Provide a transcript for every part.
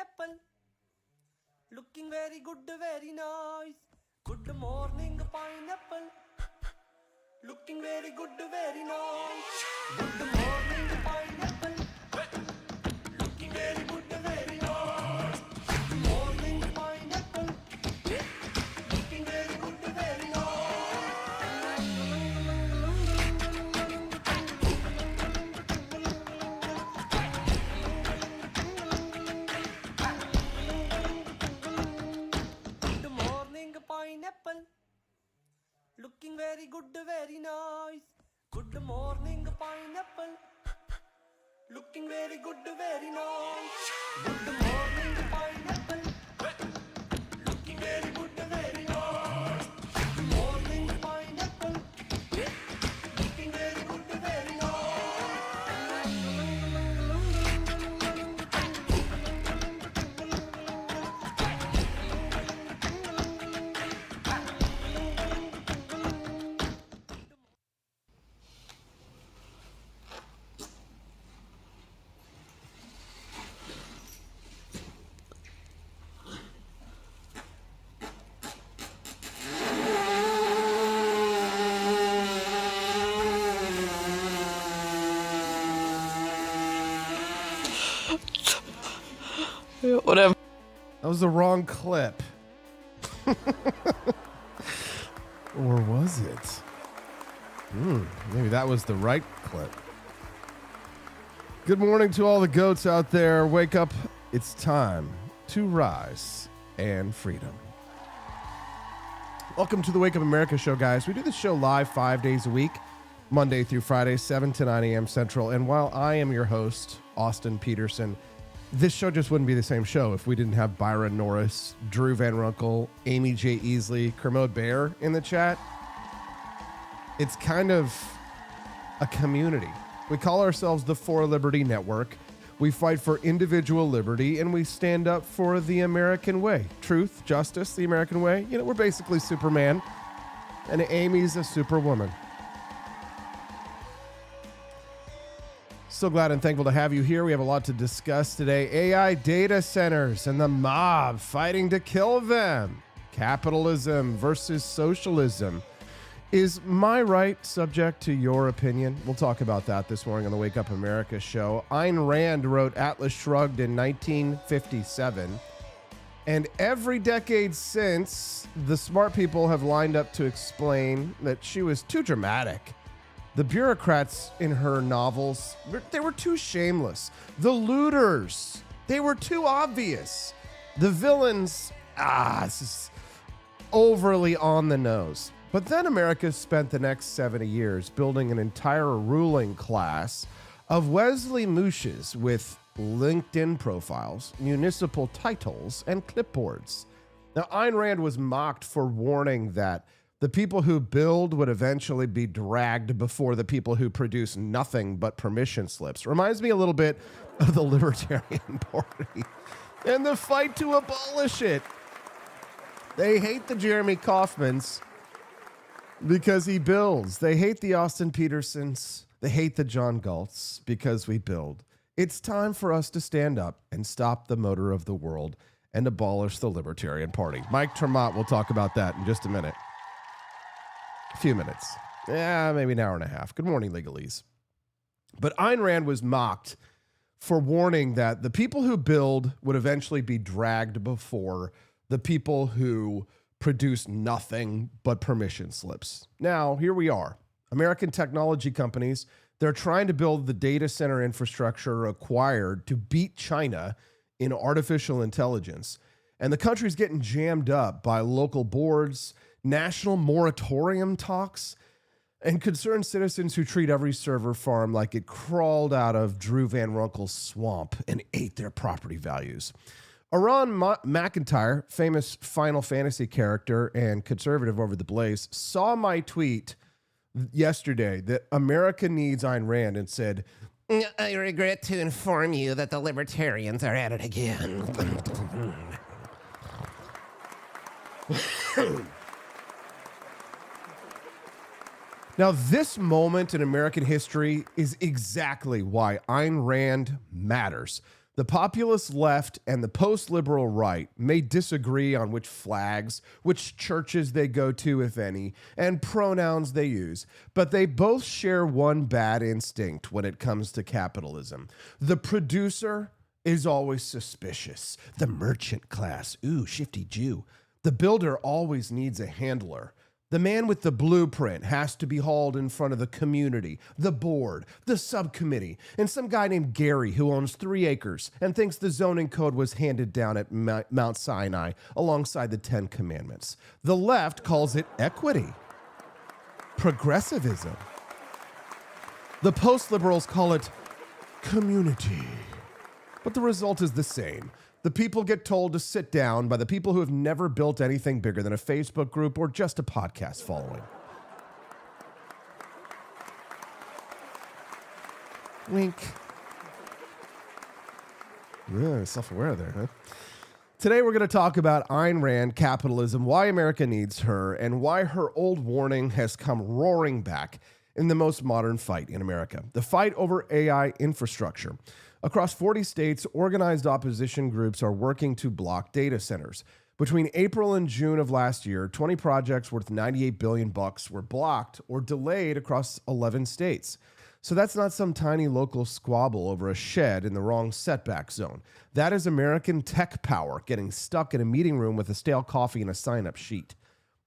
pineapple. Looking very good, very nice. Good morning, pineapple. Looking very good, very nice. Good morning, pineapple. Looking very good, very nice. Good morning, pineapple. Looking very good, very nice. Good morning, pineapple. Looking very good, very nice. Good morning, pineapple. Looking very good, very nice. Good morning, pineapple. Looking very good, very nice. Good morning, pineapple. Looking very good, very nice. Whatever. That was the wrong clip. Or was it? Maybe that was the right clip. Good morning to all the goats out there. Wake up. It's time to rise and freedom. Welcome to the Wake Up America show, guys. We do this show live 5 days a week, Monday through Friday, 7 to 9 a.m. Central. And while I am your host, Austin Peterson, this show just wouldn't be the same show if we didn't have Byron Norris, Drew Van Runkle, Amy J. Easley, Kermode Bear in the chat. It's kind of a community. We call ourselves the For Liberty Network. We fight for individual liberty, and we stand up for the American way. Truth, justice, the American way. You know, we're basically Superman, and Amy's a superwoman. So glad and thankful to have you here. We have a lot to discuss today. AI data centers and the mob fighting to kill them. Capitalism versus socialism. Is my right subject to your opinion? We'll talk about that this morning on the Wake Up America show. Ayn Rand wrote Atlas Shrugged in 1957. And every decade since, the smart people have lined up to explain that she was too dramatic. The bureaucrats in her novels, they were too shameless. The looters, they were too obvious. The villains, this is overly on the nose. But then America spent the next 70 years building an entire ruling class of Wesley Mooshes with LinkedIn profiles, municipal titles, and clipboards. Now, Ayn Rand was mocked for warning that the people who build would eventually be dragged before the people who produce nothing but permission slips. Reminds me a little bit of the Libertarian Party and the fight to abolish it. They hate the Jeremy Kauffmans because he builds. They hate the Austin Petersons. They hate the John Galts because we build. It's time for us to stand up and stop the motor of the world and abolish the Libertarian Party. Mike Ter Maat will talk about that in just a minute. A few minutes. Maybe an hour and a half. Good morning, legalese. But Ayn Rand was mocked for warning that the people who build would eventually be dragged before the people who produce nothing but permission slips. Now, here we are. American technology companies, they're trying to build the data center infrastructure required to beat China in artificial intelligence. And the country's getting jammed up by local boards, national moratorium talks, and concerned citizens who treat every server farm like it crawled out of Drew Van Runkle's swamp and ate their property values. Aron McIntyre, famous Final Fantasy character and conservative over the Blaze, saw my tweet yesterday that America needs Ayn Rand and said, "I regret to inform you that the libertarians are at it again." Now, this moment in American history is exactly why Ayn Rand matters. The populist left and the post-liberal right may disagree on which flags, which churches they go to, if any, and pronouns they use, but they both share one bad instinct when it comes to capitalism. The producer is always suspicious. The merchant class, ooh, shifty Jew. The builder always needs a handler. The man with the blueprint has to be hauled in front of the community, the board, the subcommittee, and some guy named Gary who owns 3 acres and thinks the zoning code was handed down at Mount Sinai alongside the 10 Commandments. The left calls it equity, progressivism. The post-liberals call it community. But the result is the same. The people get told to sit down by the people who have never built anything bigger than a Facebook group or just a podcast following. Wink. Yeah, self-aware there, huh? Today we're going to talk about Ayn Rand, capitalism, why America needs her, and why her old warning has come roaring back in the most modern fight in America, the fight over AI infrastructure. Across 40 states, organized opposition groups are working to block data centers. Between April and June of last year, 20 projects worth $98 billion were blocked or delayed across 11 states. So that's not some tiny local squabble over a shed in the wrong setback zone. That is American tech power getting stuck in a meeting room with a stale coffee and a sign-up sheet.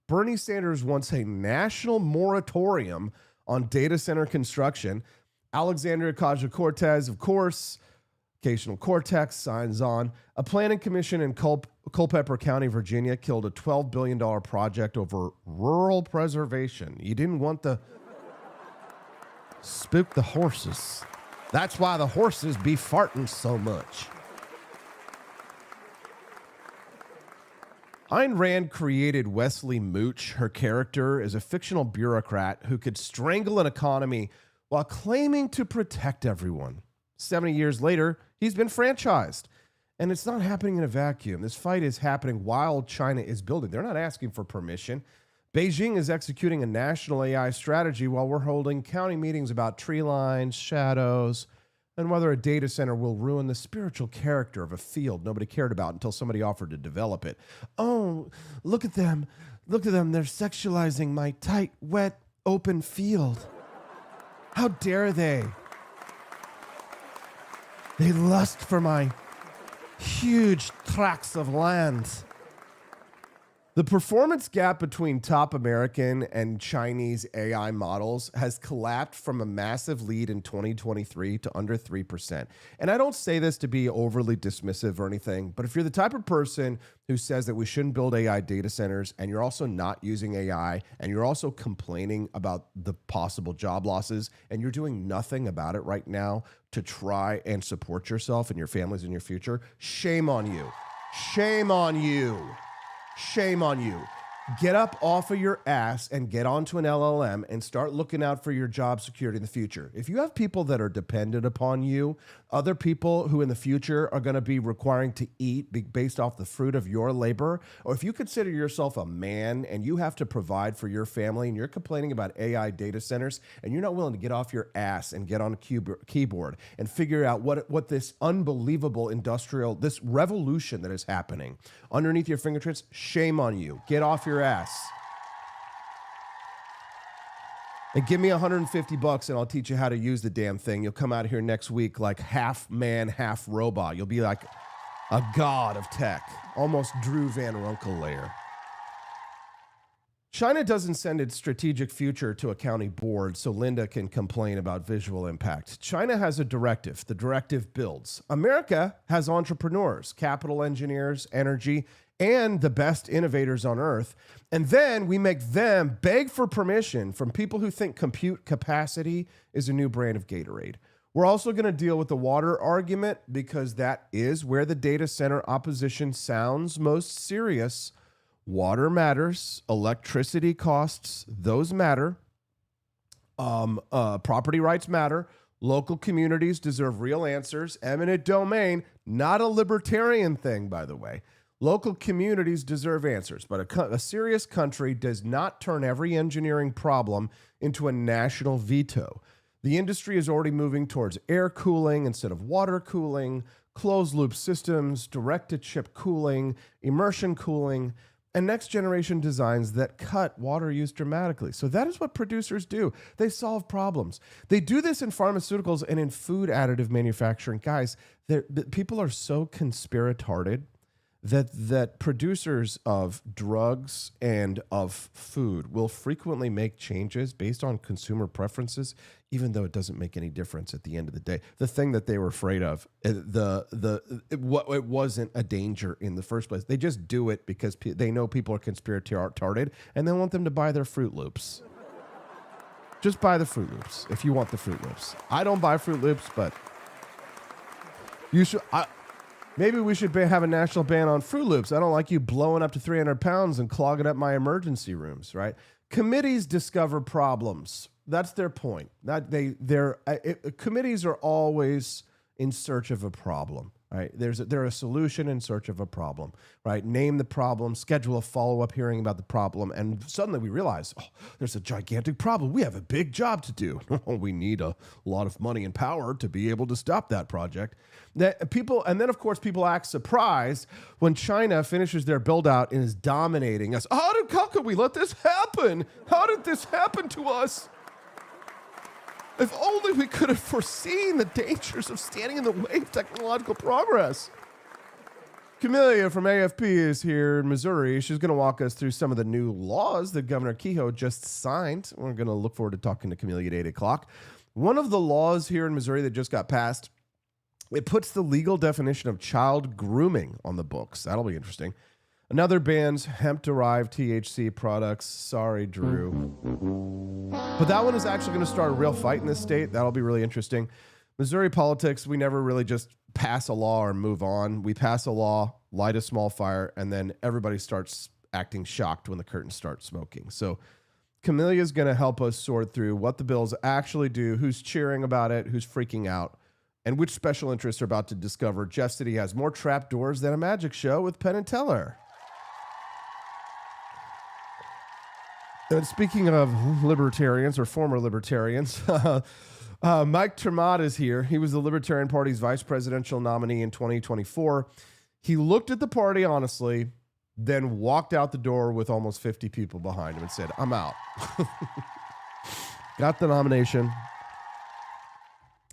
Bernie Sanders wants a national moratorium on data center construction. Alexandria Ocasio-Cortez, of course, Occasional Cortex signs on. A planning commission in Culpeper County, Virginia, killed a $12 billion project over rural preservation. You didn't want the spook the horses. That's why the horses be farting so much. Ayn Rand created Wesley Mooch. Her character is a fictional bureaucrat who could strangle an economy while claiming to protect everyone. 70 years later, he's been franchised. And it's not happening in a vacuum. This fight is happening while China is building. They're not asking for permission. Beijing is executing a national AI strategy while we're holding county meetings about tree lines, shadows, and whether a data center will ruin the spiritual character of a field nobody cared about until somebody offered to develop it. Oh, look at them. Look at them. They're sexualizing my tight, wet, open field. How dare they? They lust for my huge tracts of land. The performance gap between top American and Chinese AI models has collapsed from a massive lead in 2023 to under 3%. And I don't say this to be overly dismissive or anything, but if you're the type of person who says that we shouldn't build AI data centers and you're also not using AI and you're also complaining about the possible job losses and you're doing nothing about it right now to try and support yourself and your families in your future, shame on you. Shame on you. Shame on you. Get up off of your ass and get onto an LLM and start looking out for your job security in the future. If you have people that are dependent upon you, other people who in the future are going to be requiring to eat based off the fruit of your labor, or if you consider yourself a man and you have to provide for your family and you're complaining about AI data centers and you're not willing to get off your ass and get on a keyboard and figure out what this unbelievable this revolution that is happening underneath your fingertips, shame on you. Get off your ass. And give me $150 and I'll teach you how to use the damn thing. You'll come out here next week like half man, half robot. You'll be like a god of tech, almost Drew Van Runkle layer. China doesn't send its strategic future to a county board so Linda can complain about visual impact. China has a directive. The directive builds. America has entrepreneurs, capital engineers, energy, and the best innovators on earth. And then we make them beg for permission from people who think compute capacity is a new brand of Gatorade. We're also going to deal with the water argument because that is where the data center opposition sounds most serious. Water matters. Electricity costs, those matter. Property rights matter. Local communities deserve real answers. Eminent domain, not a libertarian thing, by the way. Local communities deserve answers, but a serious country does not turn every engineering problem into a national veto. The industry is already moving towards air cooling instead of water cooling. closed-loop systems, direct-to-chip cooling, immersion cooling, and next-generation designs that cut water use dramatically. So that is what producers do. They solve problems. They do this in pharmaceuticals and in food additive manufacturing. Guys, people are so conspiratarded that producers of drugs and of food will frequently make changes based on consumer preferences, even though it doesn't make any difference at the end of the day. The thing that they were afraid of, it wasn't a danger in the first place. They just do it because they know people are conspiratarded and they want them to buy their Fruit Loops. Just buy the Fruit Loops if you want the Fruit Loops. I don't buy Fruit Loops, but you should. Maybe we should have a national ban on Fruit Loops. I don't like you blowing up to 300 pounds and clogging up my emergency rooms, right? Committees discover problems. That's their point. Committees are always in search of a problem, right? They're a solution in search of a problem, right? Name the problem, schedule a follow-up hearing about the problem, and suddenly we realize, there's a gigantic problem. We have a big job to do. We need a lot of money and power to be able to stop that project. And then, of course, people act surprised when China finishes their build-out and is dominating us. How could we let this happen? How did this happen to us? If only we could have foreseen the dangers of standing in the way of technological progress. Camellia from AFP is here in Missouri. She's going to walk us through some of the new laws that Governor Kehoe just signed. We're going to look forward to talking to Camellia at 8 o'clock. One of the laws here in Missouri that just got passed, it puts the legal definition of child grooming on the books. That'll be interesting. Another bans hemp-derived THC products. Sorry, Drew. But that one is actually going to start a real fight in this state. That'll be really interesting. Missouri politics, we never really just pass a law or move on. We pass a law, light a small fire, and then everybody starts acting shocked when the curtains start smoking. So Camellia is going to help us sort through what the bills actually do, who's cheering about it, who's freaking out, and which special interests are about to discover Jeff City has more trapdoors than a magic show with Penn and Teller. And speaking of libertarians or former libertarians, Mike Ter Maat is here. He was the Libertarian Party's vice presidential nominee in 2024. He looked at the party honestly, then walked out the door with almost 50 people behind him and said, I'm out. Got the nomination.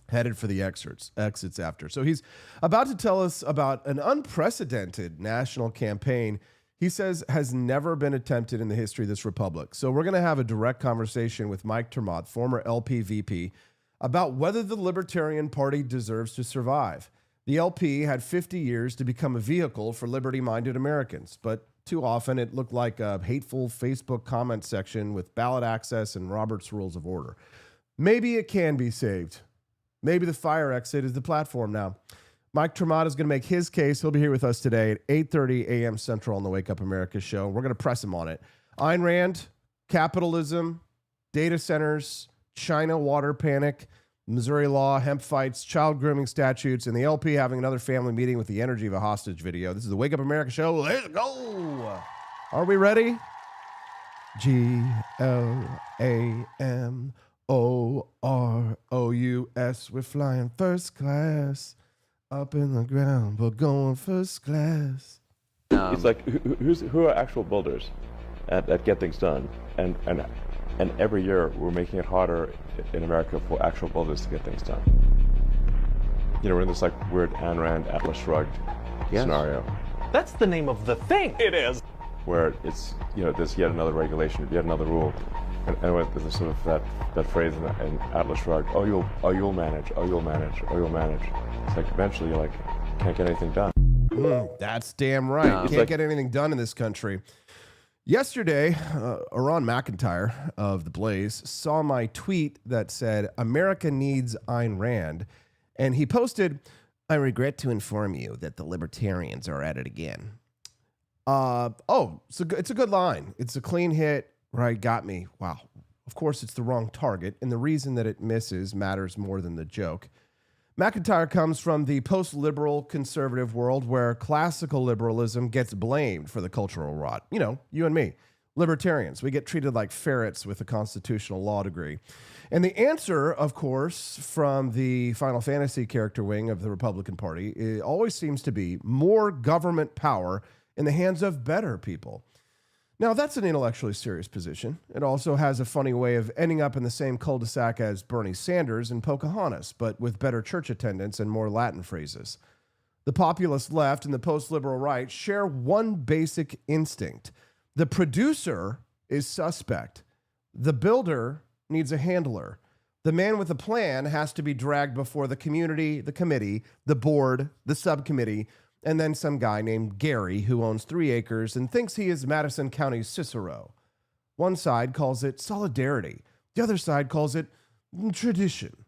Headed for the exits after. So he's about to tell us about an unprecedented national campaign he says has never been attempted in the history of this republic. So we're going to have a direct conversation with Mike Ter Maat, former LP VP, about whether the Libertarian Party deserves to survive. The LP had 50 years to become a vehicle for liberty-minded Americans, but too often it looked like a hateful Facebook comment section with ballot access and Robert's Rules of Order. Maybe it can be saved. Maybe the fire exit is the platform now. Mike Ter Maat is going to make his case. He'll be here with us today at 8:30 a.m. Central on the Wake Up America show. We're going to press him on it. Ayn Rand, capitalism, data centers, China water panic, Missouri law, hemp fights, child grooming statutes, and the LP having another family meeting with the energy of a hostage video. This is the Wake Up America show. Let's go. Are we ready? GLAMOROUS. We're flying first class. Up in the ground, but going first class. It's like who are actual builders at get things done, and every year we're making it harder in America for actual builders to get things done. You know, we're in this like weird Ayn Rand Atlas Shrugged scenario. That's the name of the thing. It is. Where it's, you know, there's yet another regulation, yet another rule, and there's sort of that phrase in Atlas Shrugged. Oh, you'll manage. Oh, you'll manage. Oh, you'll manage. It's like eventually you're like, can't get anything done. That's damn right. Can't get anything done in this country. Yesterday, Ron McIntyre of The Blaze saw my tweet that said, America needs Ayn Rand. And he posted, I regret to inform you that the libertarians are at it again. It's a good line. It's a clean hit, right? Got me. Wow. Of course, it's the wrong target. And the reason that it misses matters more than the joke. McIntyre comes from the post-liberal conservative world where classical liberalism gets blamed for the cultural rot. You know, you and me. Libertarians, we get treated like ferrets with a constitutional law degree. And the answer, of course, from the Final Fantasy character wing of the Republican Party, it always seems to be more government power in the hands of better people. Now, that's an intellectually serious position. It also has a funny way of ending up in the same cul-de-sac as Bernie Sanders and Pocahontas, but with better church attendance and more Latin phrases. The populist left and the post-liberal right share one basic instinct. The producer is suspect. The builder needs a handler. The man with a plan has to be dragged before the community, the committee, the board, the subcommittee, and then some guy named Gary who owns 3 acres and thinks he is Madison County's Cicero. One side calls it solidarity. The other side calls it tradition.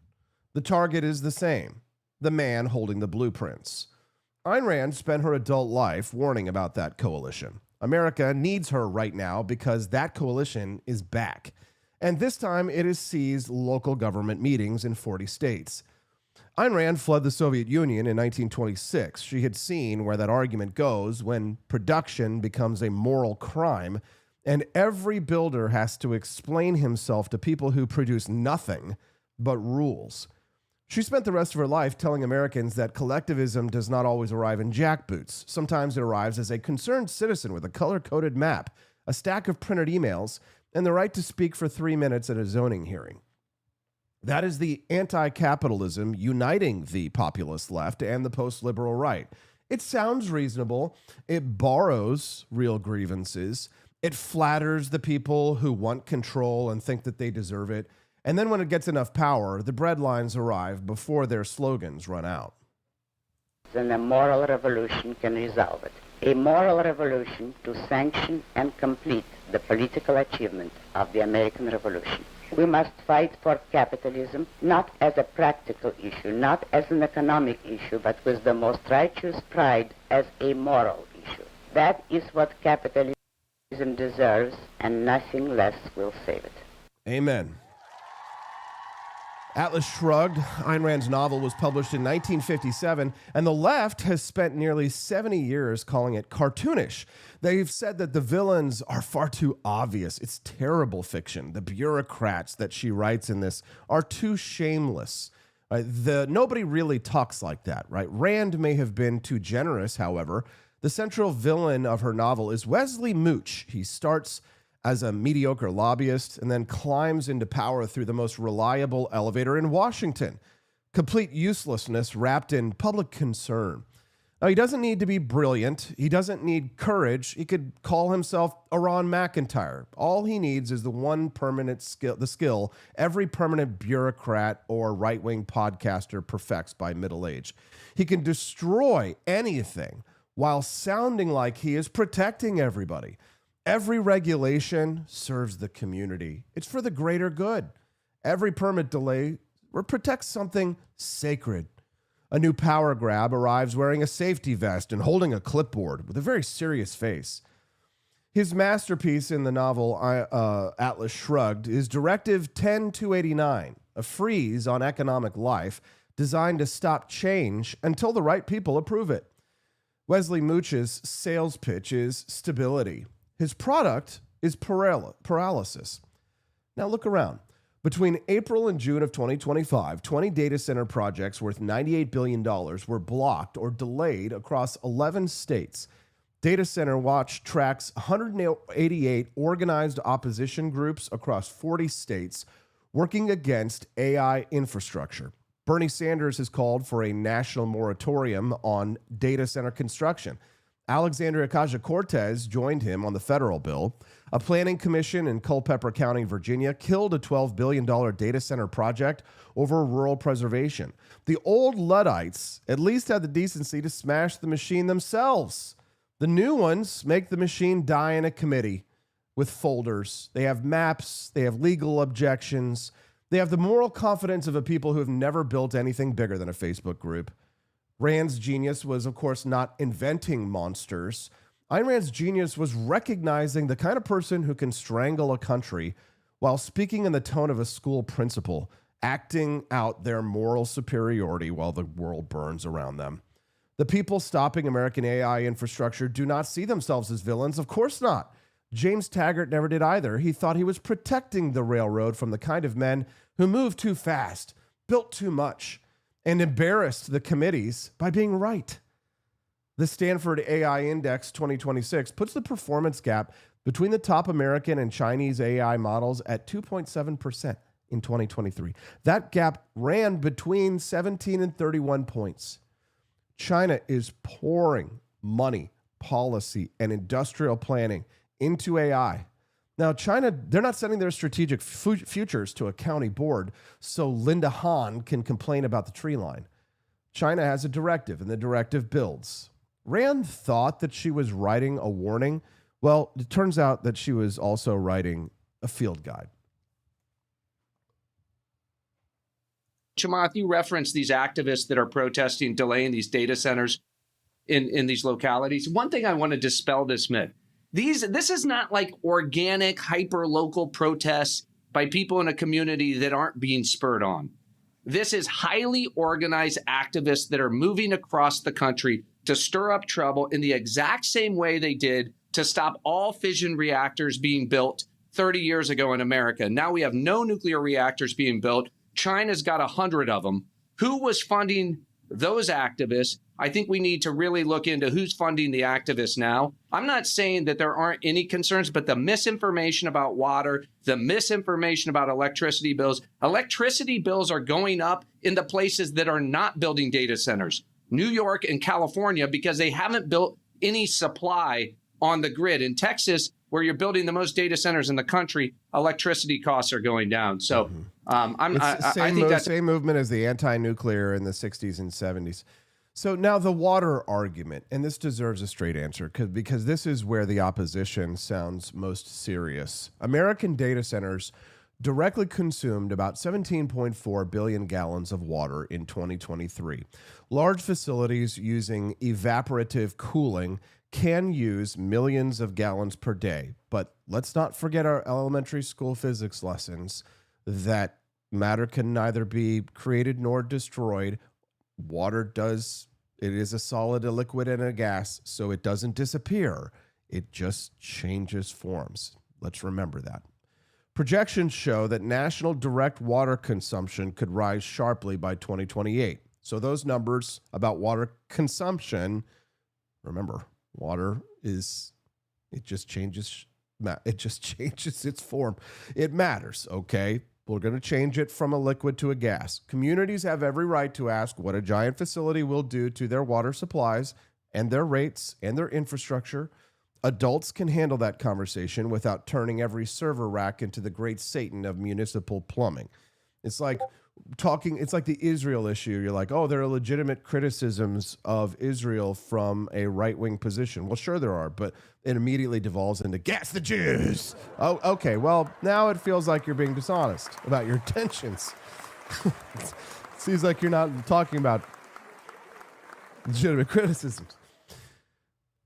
The target is the same, the man holding the blueprints. Ayn Rand spent her adult life warning about that coalition. America needs her right now because that coalition is back. And this time it has seized local government meetings in 40 states. Ayn Rand fled the Soviet Union in 1926. She had seen where that argument goes when production becomes a moral crime and every builder has to explain himself to people who produce nothing but rules. She spent the rest of her life telling Americans that collectivism does not always arrive in jackboots. Sometimes it arrives as a concerned citizen with a color-coded map, a stack of printed emails, and the right to speak for 3 minutes at a zoning hearing. That is the anti-capitalism uniting the populist left and the post-liberal right. It sounds reasonable. It borrows real grievances. It flatters the people who want control and think that they deserve it. And then when it gets enough power, the breadlines arrive before their slogans run out. Then a moral revolution can resolve it. A moral revolution to sanction and complete the political achievement of the American Revolution. We must fight for capitalism, not as a practical issue, not as an economic issue, but with the most righteous pride as a moral issue. That is what capitalism deserves, and nothing less will save it. Amen. Atlas Shrugged, Ayn Rand's novel, was published in 1957, and the left has spent nearly 70 years calling it cartoonish. They've said that the villains are far too obvious. It's terrible fiction. The bureaucrats that she writes in this are too shameless. Nobody really talks like that, right? Rand may have been too generous, however. The central villain of her novel is Wesley Mooch. He starts as a mediocre lobbyist and then climbs into power through the most reliable elevator in Washington. Complete uselessness wrapped in public concern. Now, he doesn't need to be brilliant. He doesn't need courage. He could call himself Ron McIntyre. All he needs is the one permanent skill, the skill every permanent bureaucrat or right-wing podcaster perfects by middle age. He can destroy anything while sounding like he is protecting everybody. Every regulation serves the community. It's for the greater good. Every permit delay protects something sacred. A new power grab arrives wearing a safety vest and holding a clipboard with a very serious face. His masterpiece in the novel, Atlas Shrugged, is Directive 10289, a freeze on economic life designed to stop change until the right people approve it. Wesley Mooch's sales pitch is stability. His product is paralysis. Now look around. Between April and June of 2025, 20 data center projects worth $98 billion were blocked or delayed across 11 states. Data Center Watch tracks 188 organized opposition groups across 40 states working against AI infrastructure. Bernie Sanders has called for a national moratorium on data center construction. Alexandria Ocasio-Cortez joined him on the federal bill. A planning commission in Culpeper County, Virginia, killed a $12 billion data center project over rural preservation. The old Luddites at least had the decency to smash the machine themselves. The new ones make the machine die in a committee with folders. They have maps. They have legal objections. They have the moral confidence of a people who have never built anything bigger than a Facebook group. Rand's genius was, of course, not inventing monsters. Ayn Rand's genius was recognizing the kind of person who can strangle a country while speaking in the tone of a school principal, acting out their moral superiority while the world burns around them. The people stopping American AI infrastructure do not see themselves as villains. Of course not. James Taggart never did either. He thought he was protecting the railroad from the kind of men who moved too fast, built too much, and embarrassed the committees by being right. The Stanford AI Index 2026 puts the performance gap between the top American and Chinese AI models at 2.7% in 2023. That gap ran between 17 and 31 points. China is pouring money, policy, and industrial planning into AI. Now, China, they're not sending their strategic futures to a county board so Linda Han can complain about the tree line. China has a directive, and the directive builds. Rand thought that she was writing a warning. Well, it turns out that she was also writing a field guide. Chamath, you referenced these activists that are protesting, delaying these data centers in these localities. One thing I want to dispel this myth. This is not like organic, hyper-local protests by people in a community that aren't being spurred on. This is highly organized activists that are moving across the country to stir up trouble in the exact same way they did to stop all fission reactors being built 30 years ago in America. Now we have no nuclear reactors being built. China's got 100 of them. Who was funding those activists? I think we need to really look into who's funding the activists now. I'm not saying that there aren't any concerns, but the misinformation about water, the misinformation about electricity bills are going up in the places that are not building data centers, New York and California, because they haven't built any supply on the grid. In Texas, where you're building the most data centers in the country, electricity costs are going down. So I think that's the same movement as the anti-nuclear in the 60s and 70s. So now the water argument, and this deserves a straight answer because this is where the opposition sounds most serious. American data centers directly consumed about 17.4 billion gallons of water in 2023. Large facilities using evaporative cooling can use millions of gallons per day. But let's not forget our elementary school physics lessons that matter can neither be created nor destroyed. Water does. It is a solid, a liquid, and a gas, so it doesn't disappear. It just changes forms. Let's remember that. Projections show that national direct water consumption could rise sharply by 2028. So those numbers about water consumption, remember, water it just changes its form. It matters, okay? We're going to change it from a liquid to a gas. Communities have every right to ask what a giant facility will do to their water supplies and their rates and their infrastructure. Adults can handle that conversation without turning every server rack into the great Satan of municipal plumbing. It's like the Israel issue. You're like, oh, there are legitimate criticisms of Israel from a right-wing position. Well, sure there are, but it immediately devolves into gas the Jews. Oh, okay. Well, now it feels like you're being dishonest about your intentions. It seems like you're not talking about legitimate criticisms.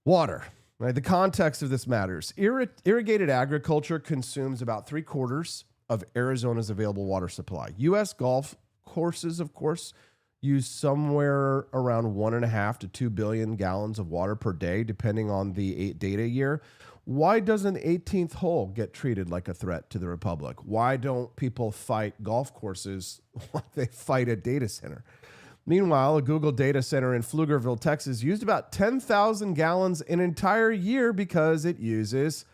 Water. Right, the context of this matters. Irrigated agriculture consumes about 3/4 of Arizona's available water supply. U.S. golf courses, of course, use somewhere around 1.5 to 2 billion gallons of water per day, depending on the data year. Why doesn't the 18th hole get treated like a threat to the Republic? Why don't people fight golf courses like they fight a data center? Meanwhile, a Google data center in Pflugerville, Texas, used about 10,000 gallons an entire year because it uses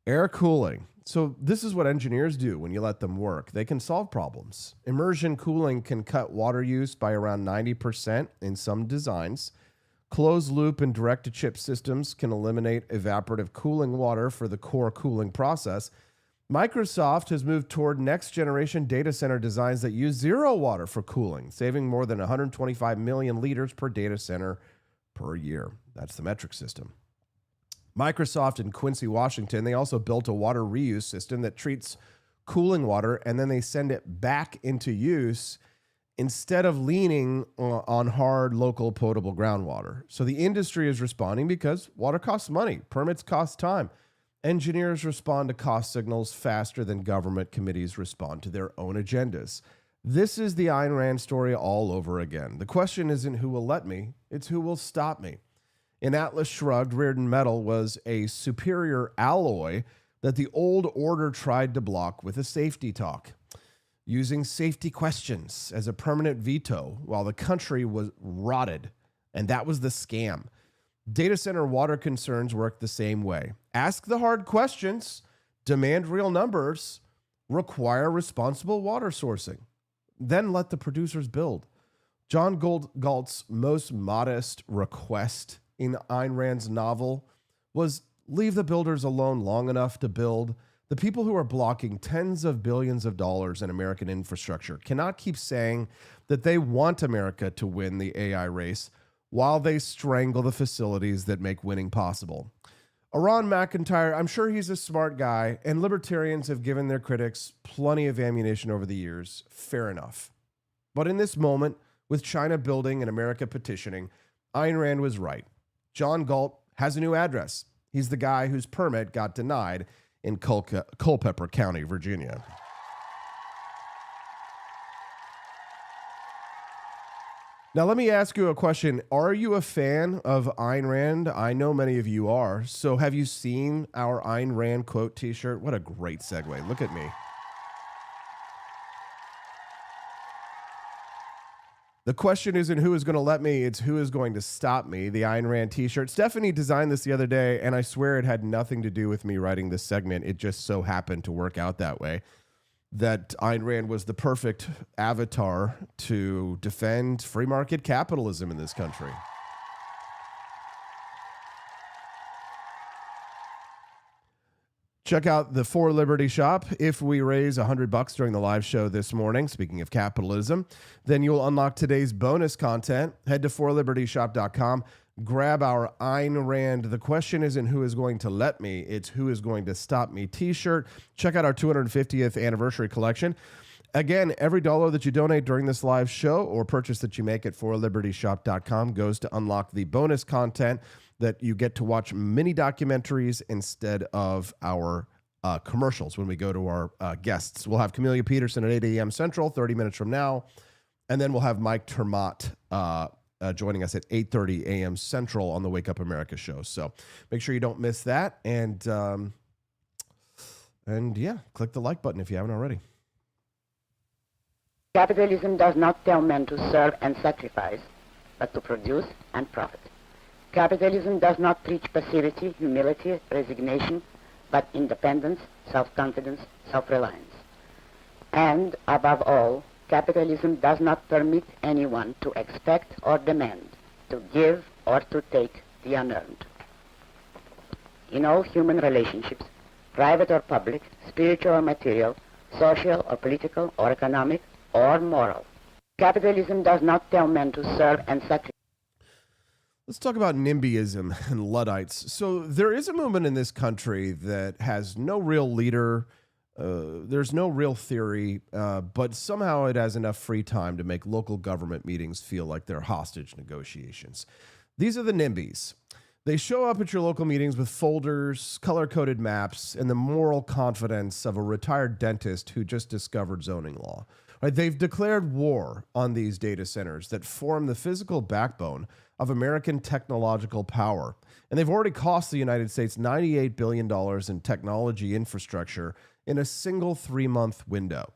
air cooling. So this is what engineers do when you let them work. They can solve problems. Immersion cooling can cut water use by around 90% in some designs. Closed loop and direct-to-chip systems can eliminate evaporative cooling water for the core cooling process. Microsoft has moved toward next-generation data center designs that use zero water for cooling, saving more than 125 million liters per data center per year. That's the metric system. Microsoft in Quincy, Washington, they also built a water reuse system that treats cooling water and then they send it back into use instead of leaning on hard, local, potable groundwater. So the industry is responding because water costs money, permits cost time. Engineers respond to cost signals faster than government committees respond to their own agendas. This is the Ayn Rand story all over again. The question isn't who will let me, it's who will stop me. In Atlas Shrugged, Reardon Metal was a superior alloy that the old order tried to block with a safety talk, using safety questions as a permanent veto while the country was rotted. And that was the scam. Data center water concerns work the same way. Ask the hard questions, demand real numbers, require responsible water sourcing. Then let the producers build. John Galt's most modest request in Ayn Rand's novel was leave the builders alone long enough to build. The people who are blocking tens of billions of dollars in American infrastructure cannot keep saying that they want America to win the AI race while they strangle the facilities that make winning possible. Aaron McIntyre, I'm sure he's a smart guy, and libertarians have given their critics plenty of ammunition over the years. Fair enough. But in this moment, with China building and America petitioning, Ayn Rand was right. John Galt has a new address. He's the guy whose permit got denied in Culpeper County, Virginia. Now, let me ask you a question. Are you a fan of Ayn Rand? I know many of you are. So have you seen our Ayn Rand quote t-shirt? What a great segue. Look at me. The question isn't who is going to let me, it's who is going to stop me, the Ayn Rand t-shirt. Stephanie designed this the other day, and I swear it had nothing to do with me writing this segment. It just so happened to work out that way. That Ayn Rand was the perfect avatar to defend free market capitalism in this country. Check out the For Liberty shop. If we raise $100 during the live show this morning, speaking of capitalism, then you'll unlock today's bonus content. Head to forlibertyshop.com. Grab our Ayn Rand. The question isn't who is going to let me, it's who is going to stop me t-shirt. Check out our 250th anniversary collection. Again, every dollar that you donate during this live show or purchase that you make at forlibertyshop.com goes to unlock the bonus content that you get to watch mini documentaries instead of our commercials when we go to our guests. We'll have Camellia Peterson at 8 a.m. Central, 30 minutes from now. And then we'll have Mike Ter Maat joining us at 8:30 a.m. Central on the Wake Up America show. So make sure you don't miss that. And yeah, click the like button if you haven't already. Capitalism does not tell men to serve and sacrifice, but to produce and profit. Capitalism does not preach passivity, humility, resignation, but independence, self-confidence, self-reliance. And, above all, capitalism does not permit anyone to expect or demand, to give or to take the unearned. In all human relationships, private or public, spiritual or material, social or political or economic or moral, capitalism does not tell men to serve and sacrifice. Let's talk about Nimbyism and Luddites. So there is a movement in this country that has no real leader. There's no real theory, but somehow it has enough free time to make local government meetings feel like they're hostage negotiations. These are the Nimbys. They show up at your local meetings with folders, color-coded maps, and the moral confidence of a retired dentist who just discovered zoning law. Right? They've declared war on these data centers that form the physical backbone of American technological power. And they've already cost the United States $98 billion in technology infrastructure in a single 3-month window.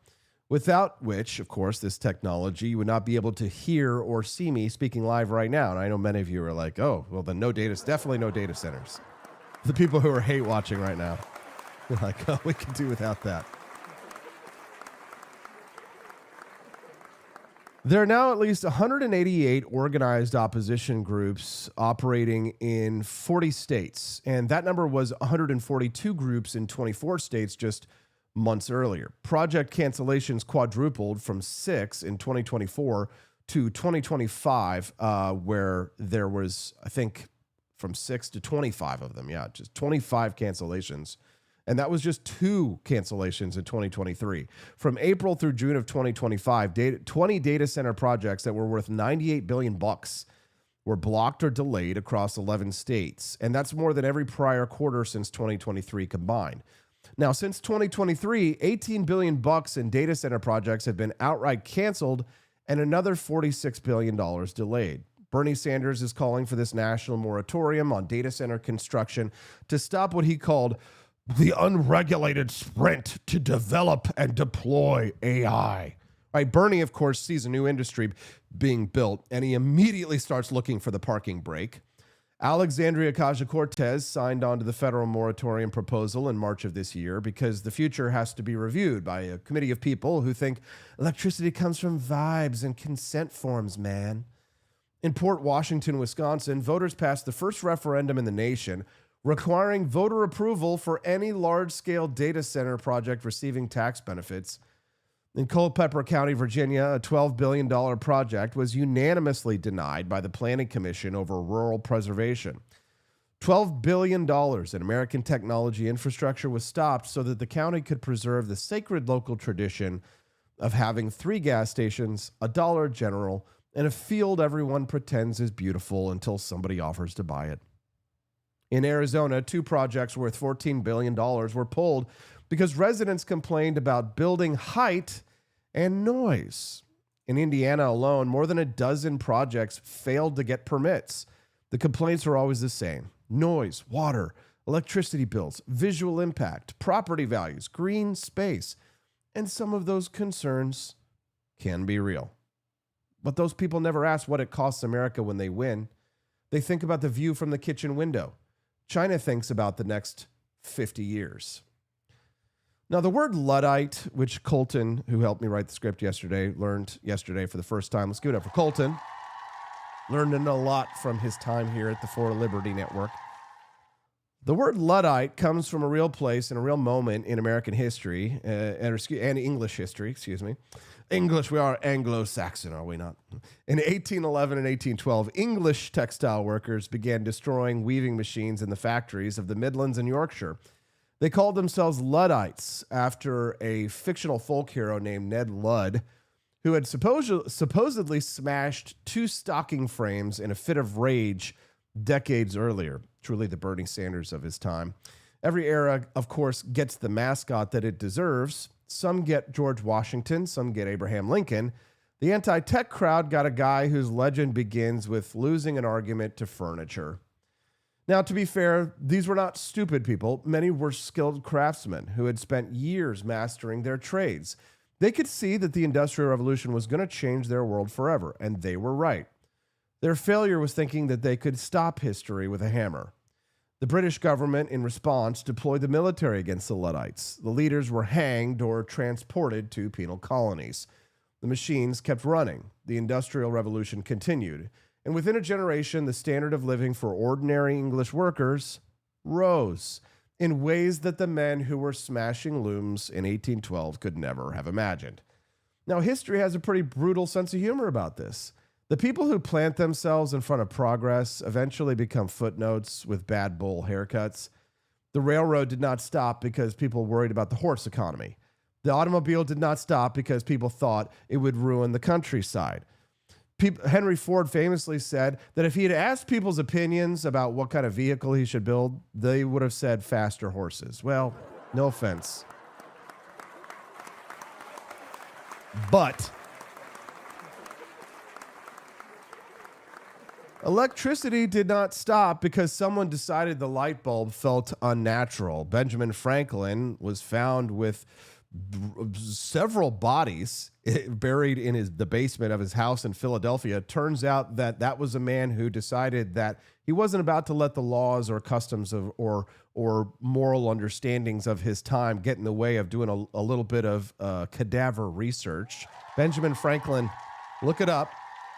Without which, of course, this technology, you would not be able to hear or see me speaking live right now. And I know many of you are like, oh, well, then definitely no data centers. The people who are hate watching right now, they're like, oh, we could do without that. There are now at least 188 organized opposition groups operating in 40 states, and that number was 142 groups in 24 states just months earlier. Project cancellations quadrupled from 6 in 2024 to 2025, where there was, I think, from 6 to 25 of them. Yeah, just 25 cancellations. And that was just 2 cancellations in 2023. From April through June of 2025, 20 data center projects that were worth $98 billion were blocked or delayed across 11 states. And that's more than every prior quarter since 2023 combined. Now, since 2023, $18 billion in data center projects have been outright canceled and another $46 billion delayed. Bernie Sanders is calling for this national moratorium on data center construction to stop what he called the unregulated sprint to develop and deploy AI. Right? Bernie, of course, sees a new industry being built, and he immediately starts looking for the parking brake. Alexandria Ocasio-Cortez signed on to the federal moratorium proposal in March of this year because the future has to be reviewed by a committee of people who think electricity comes from vibes and consent forms, man. In Port Washington, Wisconsin, voters passed the first referendum in the nation requiring voter approval for any large-scale data center project receiving tax benefits. In Culpeper County, Virginia, a $12 billion project was unanimously denied by the Planning Commission over rural preservation. $12 billion in American technology infrastructure was stopped so that the county could preserve the sacred local tradition of having 3 gas stations, a Dollar General, and a field everyone pretends is beautiful until somebody offers to buy it. In Arizona, 2 projects worth $14 billion were pulled because residents complained about building height and noise. In Indiana alone, more than a dozen projects failed to get permits. The complaints are always the same: noise, water, electricity bills, visual impact, property values, green space. And some of those concerns can be real. But those people never ask what it costs America when they win. They think about the view from the kitchen window. China thinks about the next 50 years. Now, the word Luddite, which Colton, who helped me write the script yesterday, learned yesterday for the first time. Let's give it up for Colton. Learned a lot from his time here at the For Liberty Network. The word Luddite comes from a real place and a real moment in American history, and English history, excuse me. English, we are Anglo-Saxon, are we not? In 1811 and 1812, English textile workers began destroying weaving machines in the factories of the Midlands and Yorkshire. They called themselves Luddites after a fictional folk hero named Ned Ludd, who had supposedly smashed 2 stocking frames in a fit of rage decades earlier. Truly the Bernie Sanders of his time. Every era, of course, gets the mascot that it deserves. Some get George Washington, some get Abraham Lincoln. The anti-tech crowd got a guy whose legend begins with losing an argument to furniture. Now, to be fair, these were not stupid people. Many were skilled craftsmen who had spent years mastering their trades. They could see that the Industrial Revolution was going to change their world forever, and they were right. Their failure was thinking that they could stop history with a hammer. The British government, in response, deployed the military against the Luddites. The leaders were hanged or transported to penal colonies. The machines kept running. The Industrial Revolution continued. And within a generation, the standard of living for ordinary English workers rose in ways that the men who were smashing looms in 1812 could never have imagined. Now, history has a pretty brutal sense of humor about this. The people who plant themselves in front of progress eventually become footnotes with bad bull haircuts. The railroad did not stop because people worried about the horse economy. The automobile did not stop because people thought it would ruin the countryside. Henry Ford famously said that if he had asked people's opinions about what kind of vehicle he should build, they would have said faster horses. Well, no offense. But electricity did not stop because someone decided the light bulb felt unnatural. Benjamin Franklin was found with several bodies buried in the basement of his house in Philadelphia. It turns out that was a man who decided that he wasn't about to let the laws or customs or moral understandings of his time get in the way of doing a little bit of cadaver research. Benjamin Franklin, look it up,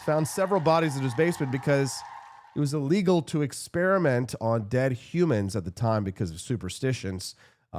found several bodies in his basement because it was illegal to experiment on dead humans at the time because of superstitions.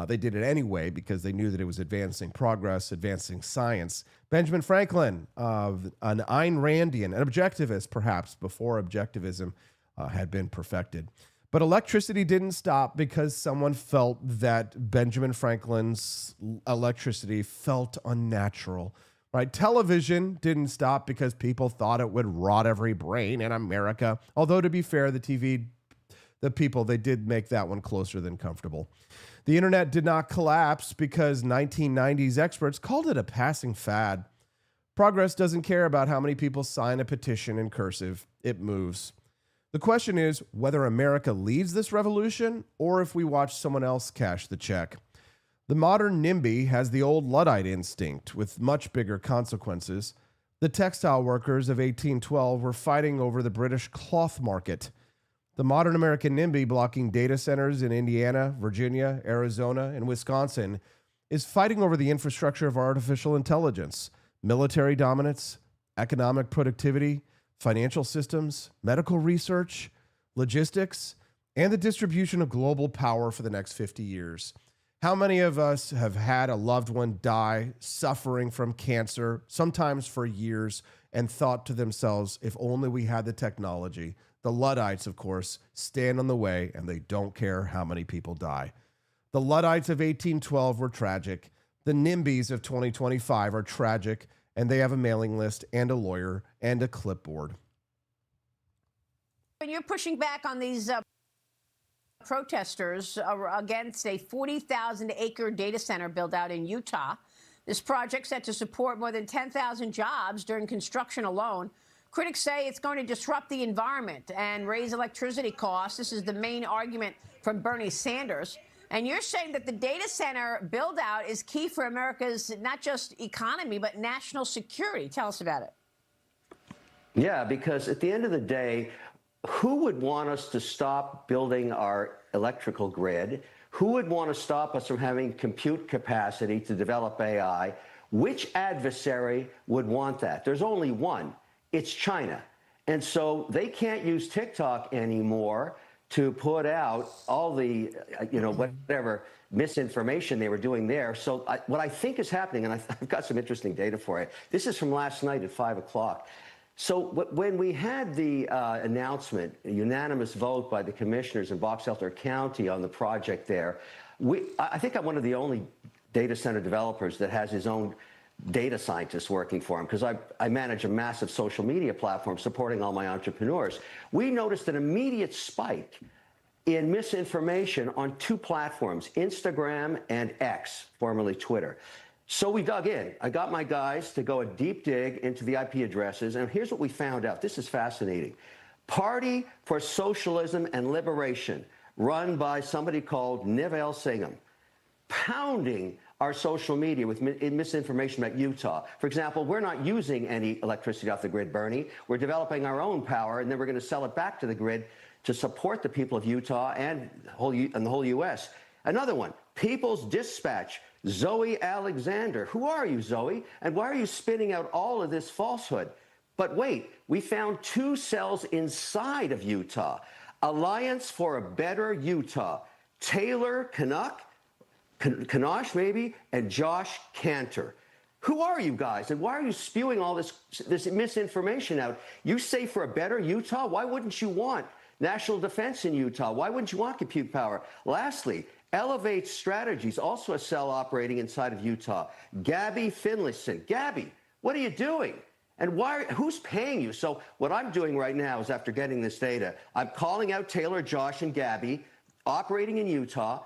They did it anyway because they knew that it was advancing progress, advancing science. Benjamin Franklin, an Ayn Randian, an objectivist perhaps before objectivism had been perfected. But electricity didn't stop because someone felt that Benjamin Franklin's electricity felt unnatural. Right? Television didn't stop because people thought it would rot every brain in America. Although, to be fair, the people, they did make that one closer than comfortable. The internet did not collapse because 1990s experts called it a passing fad. Progress doesn't care about how many people sign a petition in cursive. It moves. The question is whether America leads this revolution or if we watch someone else cash the check. The modern NIMBY has the old Luddite instinct with much bigger consequences. The textile workers of 1812 were fighting over the British cloth market. The modern American NIMBY blocking data centers in Indiana, Virginia, Arizona, and Wisconsin is fighting over the infrastructure of artificial intelligence, military dominance, economic productivity, financial systems, medical research, logistics, and the distribution of global power for the next 50 years. How many of us have had a loved one die suffering from cancer, sometimes for years, and thought to themselves, if only we had the technology? The Luddites, of course, stand on the way, and they don't care how many people die. The Luddites of 1812 were tragic. The NIMBYs of 2025 are tragic, and they have a mailing list and a lawyer and a clipboard. When you're pushing back on these protesters against a 40,000-acre data center built out in Utah, this project set to support more than 10,000 jobs during construction alone. Critics say it's going to disrupt the environment and raise electricity costs. This is the main argument from Bernie Sanders. And you're saying that the data center build-out is key for America's not just economy, but national security. Tell us about it. Yeah, because at the end of the day, who would want us to stop building our electrical grid? Who would want to stop us from having compute capacity to develop AI? Which adversary would want that? There's only one. It's China. And so they can't use TikTok anymore to put out all the, whatever misinformation they were doing there. So what I think is happening, and I've got some interesting data for you. This is from last night at 5 o'clock. So when we had the announcement, a unanimous vote by the commissioners in Box Elder County on the project there, I think I'm one of the only data center developers that has his own data scientists working for him, because I manage a massive social media platform supporting all my entrepreneurs. We noticed an immediate spike in misinformation on two platforms, Instagram and X, formerly Twitter. So we dug in. I got my guys to go a deep dig into the IP addresses, and here's what we found out. This is fascinating. Party for Socialism and Liberation, run by somebody called Nivel Singham, pounding our social media with misinformation about Utah. For example, we're not using any electricity off the grid, Bernie. We're developing our own power, and then we're going to sell it back to the grid to support the people of Utah and the whole U.S. Another one, People's Dispatch, Zoe Alexander. Who are you, Zoe? And why are you spinning out all of this falsehood? But wait, we found two cells inside of Utah. Alliance for a Better Utah. Taylor Kanosh maybe, and Josh Cantor. Who are you guys, and why are you spewing all this misinformation out? You say for a better Utah? Why wouldn't you want national defense in Utah? Why wouldn't you want compute power? Lastly, Elevate Strategies, also a cell operating inside of Utah. Gabby Finlayson. Gabby, what are you doing? And who's paying you? So what I'm doing right now is, after getting this data, I'm calling out Taylor, Josh, and Gabby, operating in Utah.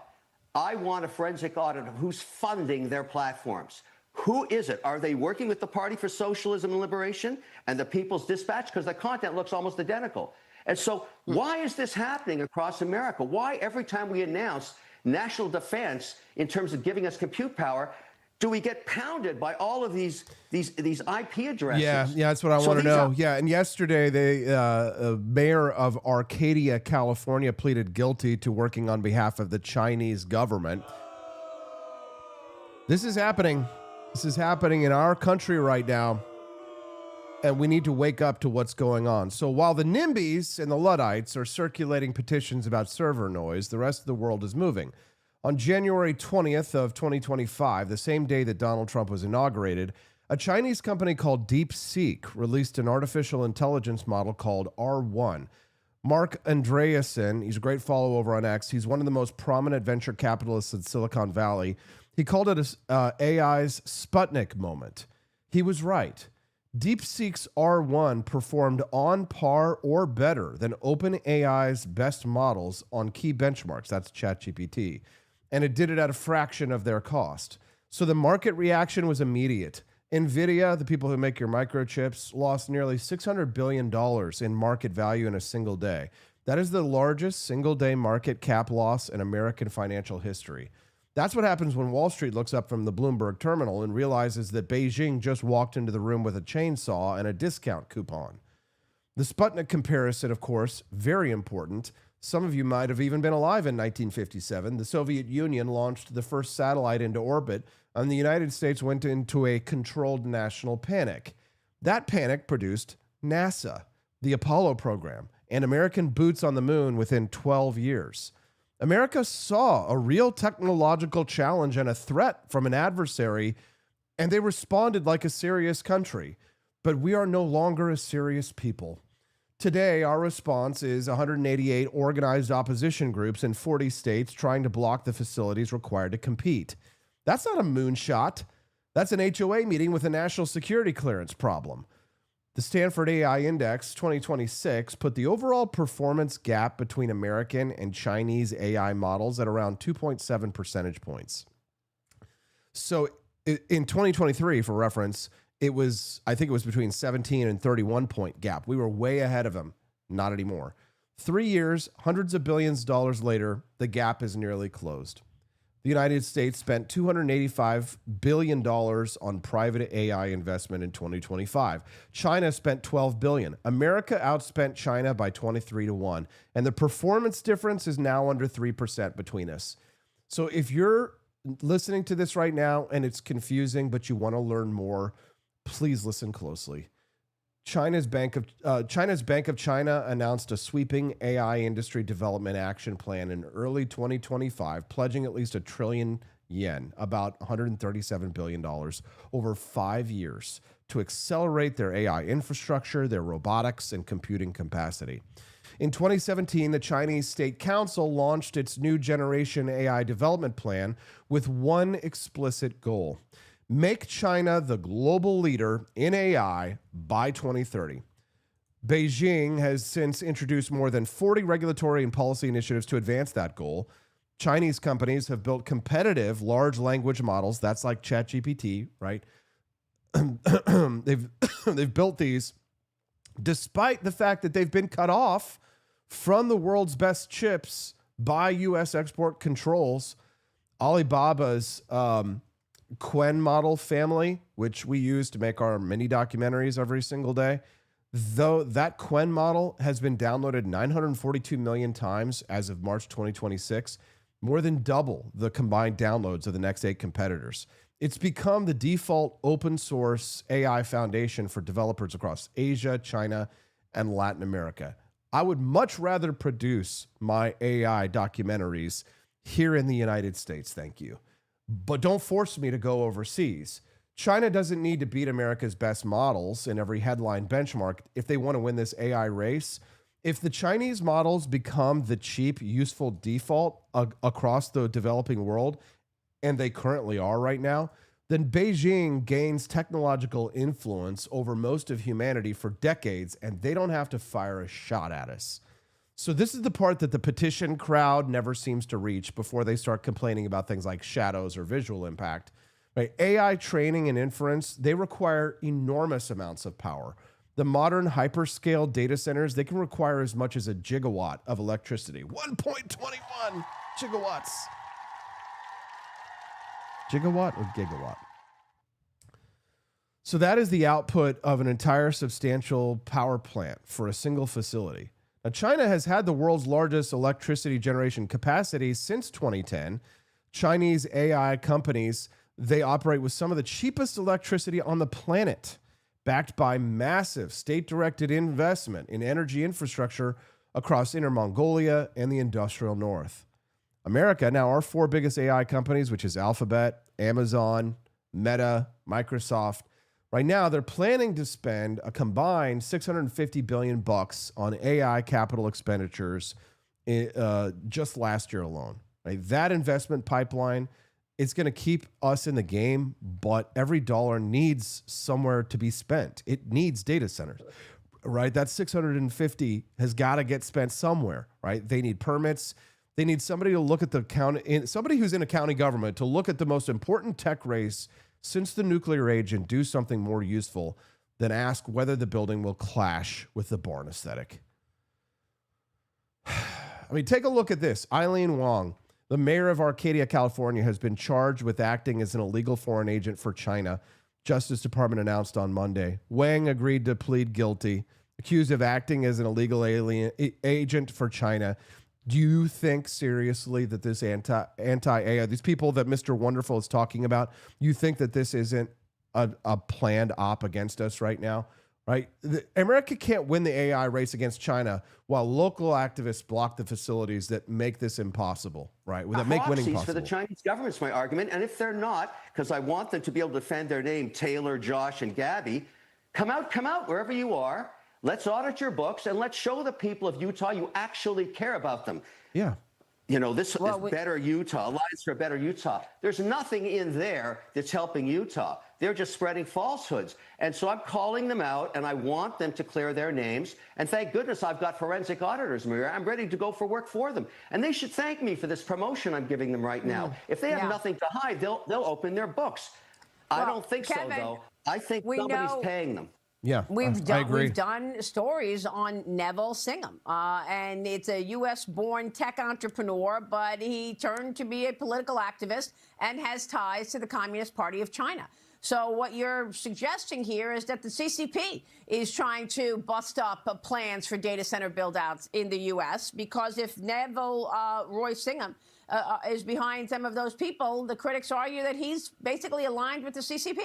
I want a forensic audit of who's funding their platforms. Who is it? Are they working with the Party for Socialism and Liberation and the People's Dispatch? Because the content looks almost identical. And so why is this happening across America? Why every time we announce national defense in terms of giving us compute power, do we get pounded by all of these IP addresses? Yeah, that's what I want to know. Yeah, and yesterday, the mayor of Arcadia, California, pleaded guilty to working on behalf of the Chinese government. This is happening. This is happening in our country right now, and we need to wake up to what's going on. So while the NIMBYs and the Luddites are circulating petitions about server noise, the rest of the world is moving. On January 20th of 2025, the same day that Donald Trump was inaugurated, a Chinese company called DeepSeek released an artificial intelligence model called R1. Mark Andreessen, he's a great follow over on X. He's one of the most prominent venture capitalists in Silicon Valley. He called it AI's Sputnik moment. He was right. DeepSeek's R1 performed on par or better than OpenAI's best models on key benchmarks. That's ChatGPT. And it did it at a fraction of their cost. So the market reaction was immediate. NVIDIA, the people who make your microchips, lost nearly $600 billion in market value in a single day. That is the largest single-day market cap loss in American financial history. That's what happens when Wall Street looks up from the Bloomberg terminal and realizes that Beijing just walked into the room with a chainsaw and a discount coupon. The Sputnik comparison, of course, very important. Some of you might have even been alive in 1957. The Soviet Union launched the first satellite into orbit, and the United States went into a controlled national panic. That panic produced NASA, the Apollo program, and American boots on the moon within 12 years. America saw a real technological challenge and a threat from an adversary, and they responded like a serious country. But we are no longer a serious people. Today, our response is 188 organized opposition groups in 40 states trying to block the facilities required to compete. That's not a moonshot. That's an HOA meeting with a national security clearance problem. The Stanford AI Index 2026 put the overall performance gap between American and Chinese AI models at around 2.7 percentage points. So in 2023, for reference, I think it was between 17 and 31 point gap. We were way ahead of them. Not anymore. 3 years, hundreds of billions of dollars later, the gap is nearly closed. The United States spent $285 billion on private AI investment in 2025. China spent $12 billion. America outspent China by 23-1. And the performance difference is now under 3% between us. So if you're listening to this right now and it's confusing, but you want to learn more, please listen closely. China's Bank of China announced a sweeping AI industry development action plan in early 2025, pledging at least 1 trillion yen, about $137 billion, over 5 years to accelerate their AI infrastructure, their robotics, and computing capacity. In 2017, the Chinese State Council launched its new generation AI development plan with one explicit goal: make China the global leader in AI by 2030. Beijing has since introduced more than 40 regulatory and policy initiatives to advance that goal. Chinese companies have built competitive large language models. That's like ChatGPT, right? They've built these despite the fact that they've been cut off from the world's best chips by U.S. export controls. Alibaba's Quen model family, which we use to make our mini documentaries every single day, though that Quen model has been downloaded 942 million times as of March 2026, more than double the combined downloads of the next 8 competitors. It's become the default open source AI foundation for developers across Asia, China, and Latin America. I would much rather produce my AI documentaries here in the United States, thank you. But don't force me to go overseas. China doesn't need to beat America's best models in every headline benchmark if they want to win this AI race. If the Chinese models become the cheap, useful default across the developing world, and they currently are right now, then Beijing gains technological influence over most of humanity for decades, and they don't have to fire a shot at us. So this is the part that the petition crowd never seems to reach before they start complaining about things like shadows or visual impact. Right? AI training and inference, they require enormous amounts of power. The modern hyperscale data centers, they can require as much as a gigawatt of electricity. 1.21 gigawatts. Gigawatt or gigawatt? So that is the output of an entire substantial power plant for a single facility. Now, China has had the world's largest electricity generation capacity since 2010. Chinese AI companies, they operate with some of the cheapest electricity on the planet, backed by massive state-directed investment in energy infrastructure across Inner Mongolia and the industrial north. America, now our 4 biggest AI companies, which is Alphabet, Amazon, Meta, Microsoft, right now, they're planning to spend a combined $650 billion on AI capital expenditures just last year alone. Right? That investment pipeline is going to keep us in the game, but every dollar needs somewhere to be spent. It needs data centers, right? That $650 has got to get spent somewhere, right? They need permits. They need somebody to look at somebody who's in a county government to look at the most important tech race since the nuclear age and do something more useful than ask whether the building will clash with the barn aesthetic. I mean, take a look at this. Eileen Wong, the mayor of Arcadia, California, has been charged with acting as an illegal foreign agent for China. Justice Department announced on Monday. Wang agreed to plead guilty, accused of acting as an illegal agent for China. Do you think seriously that this anti-AI, these people that Mr. Wonderful is talking about, you think that this isn't a planned op against us right now? Right? America can't win the AI race against China while local activists block the facilities that make this impossible, right? That make winning possible. For the Chinese government's my argument. And if they're not, because I want them to be able to defend their name, Taylor, Josh, and Gabby, come out wherever you are. Let's audit your books and let's show the people of Utah you actually care about them. Yeah. You know, this is Better Utah, Alliance for a Better Utah. There's nothing in there that's helping Utah. They're just spreading falsehoods. And so I'm calling them out, and I want them to clear their names. And thank goodness I've got forensic auditors, Maria. I'm ready to go for work for them. And they should thank me for this promotion I'm giving them right now. If they have nothing to hide, they'll open their books. I don't think Kevin, so, though. I think somebody's paying them. Yeah, we've done stories on Neville Singham, and it's a U.S.-born tech entrepreneur, but he turned to be a political activist and has ties to the Communist Party of China. So what you're suggesting here is that the CCP is trying to bust up plans for data center build-outs in the U.S. because if Neville Roy Singham is behind some of those people, the critics argue that he's basically aligned with the CCP.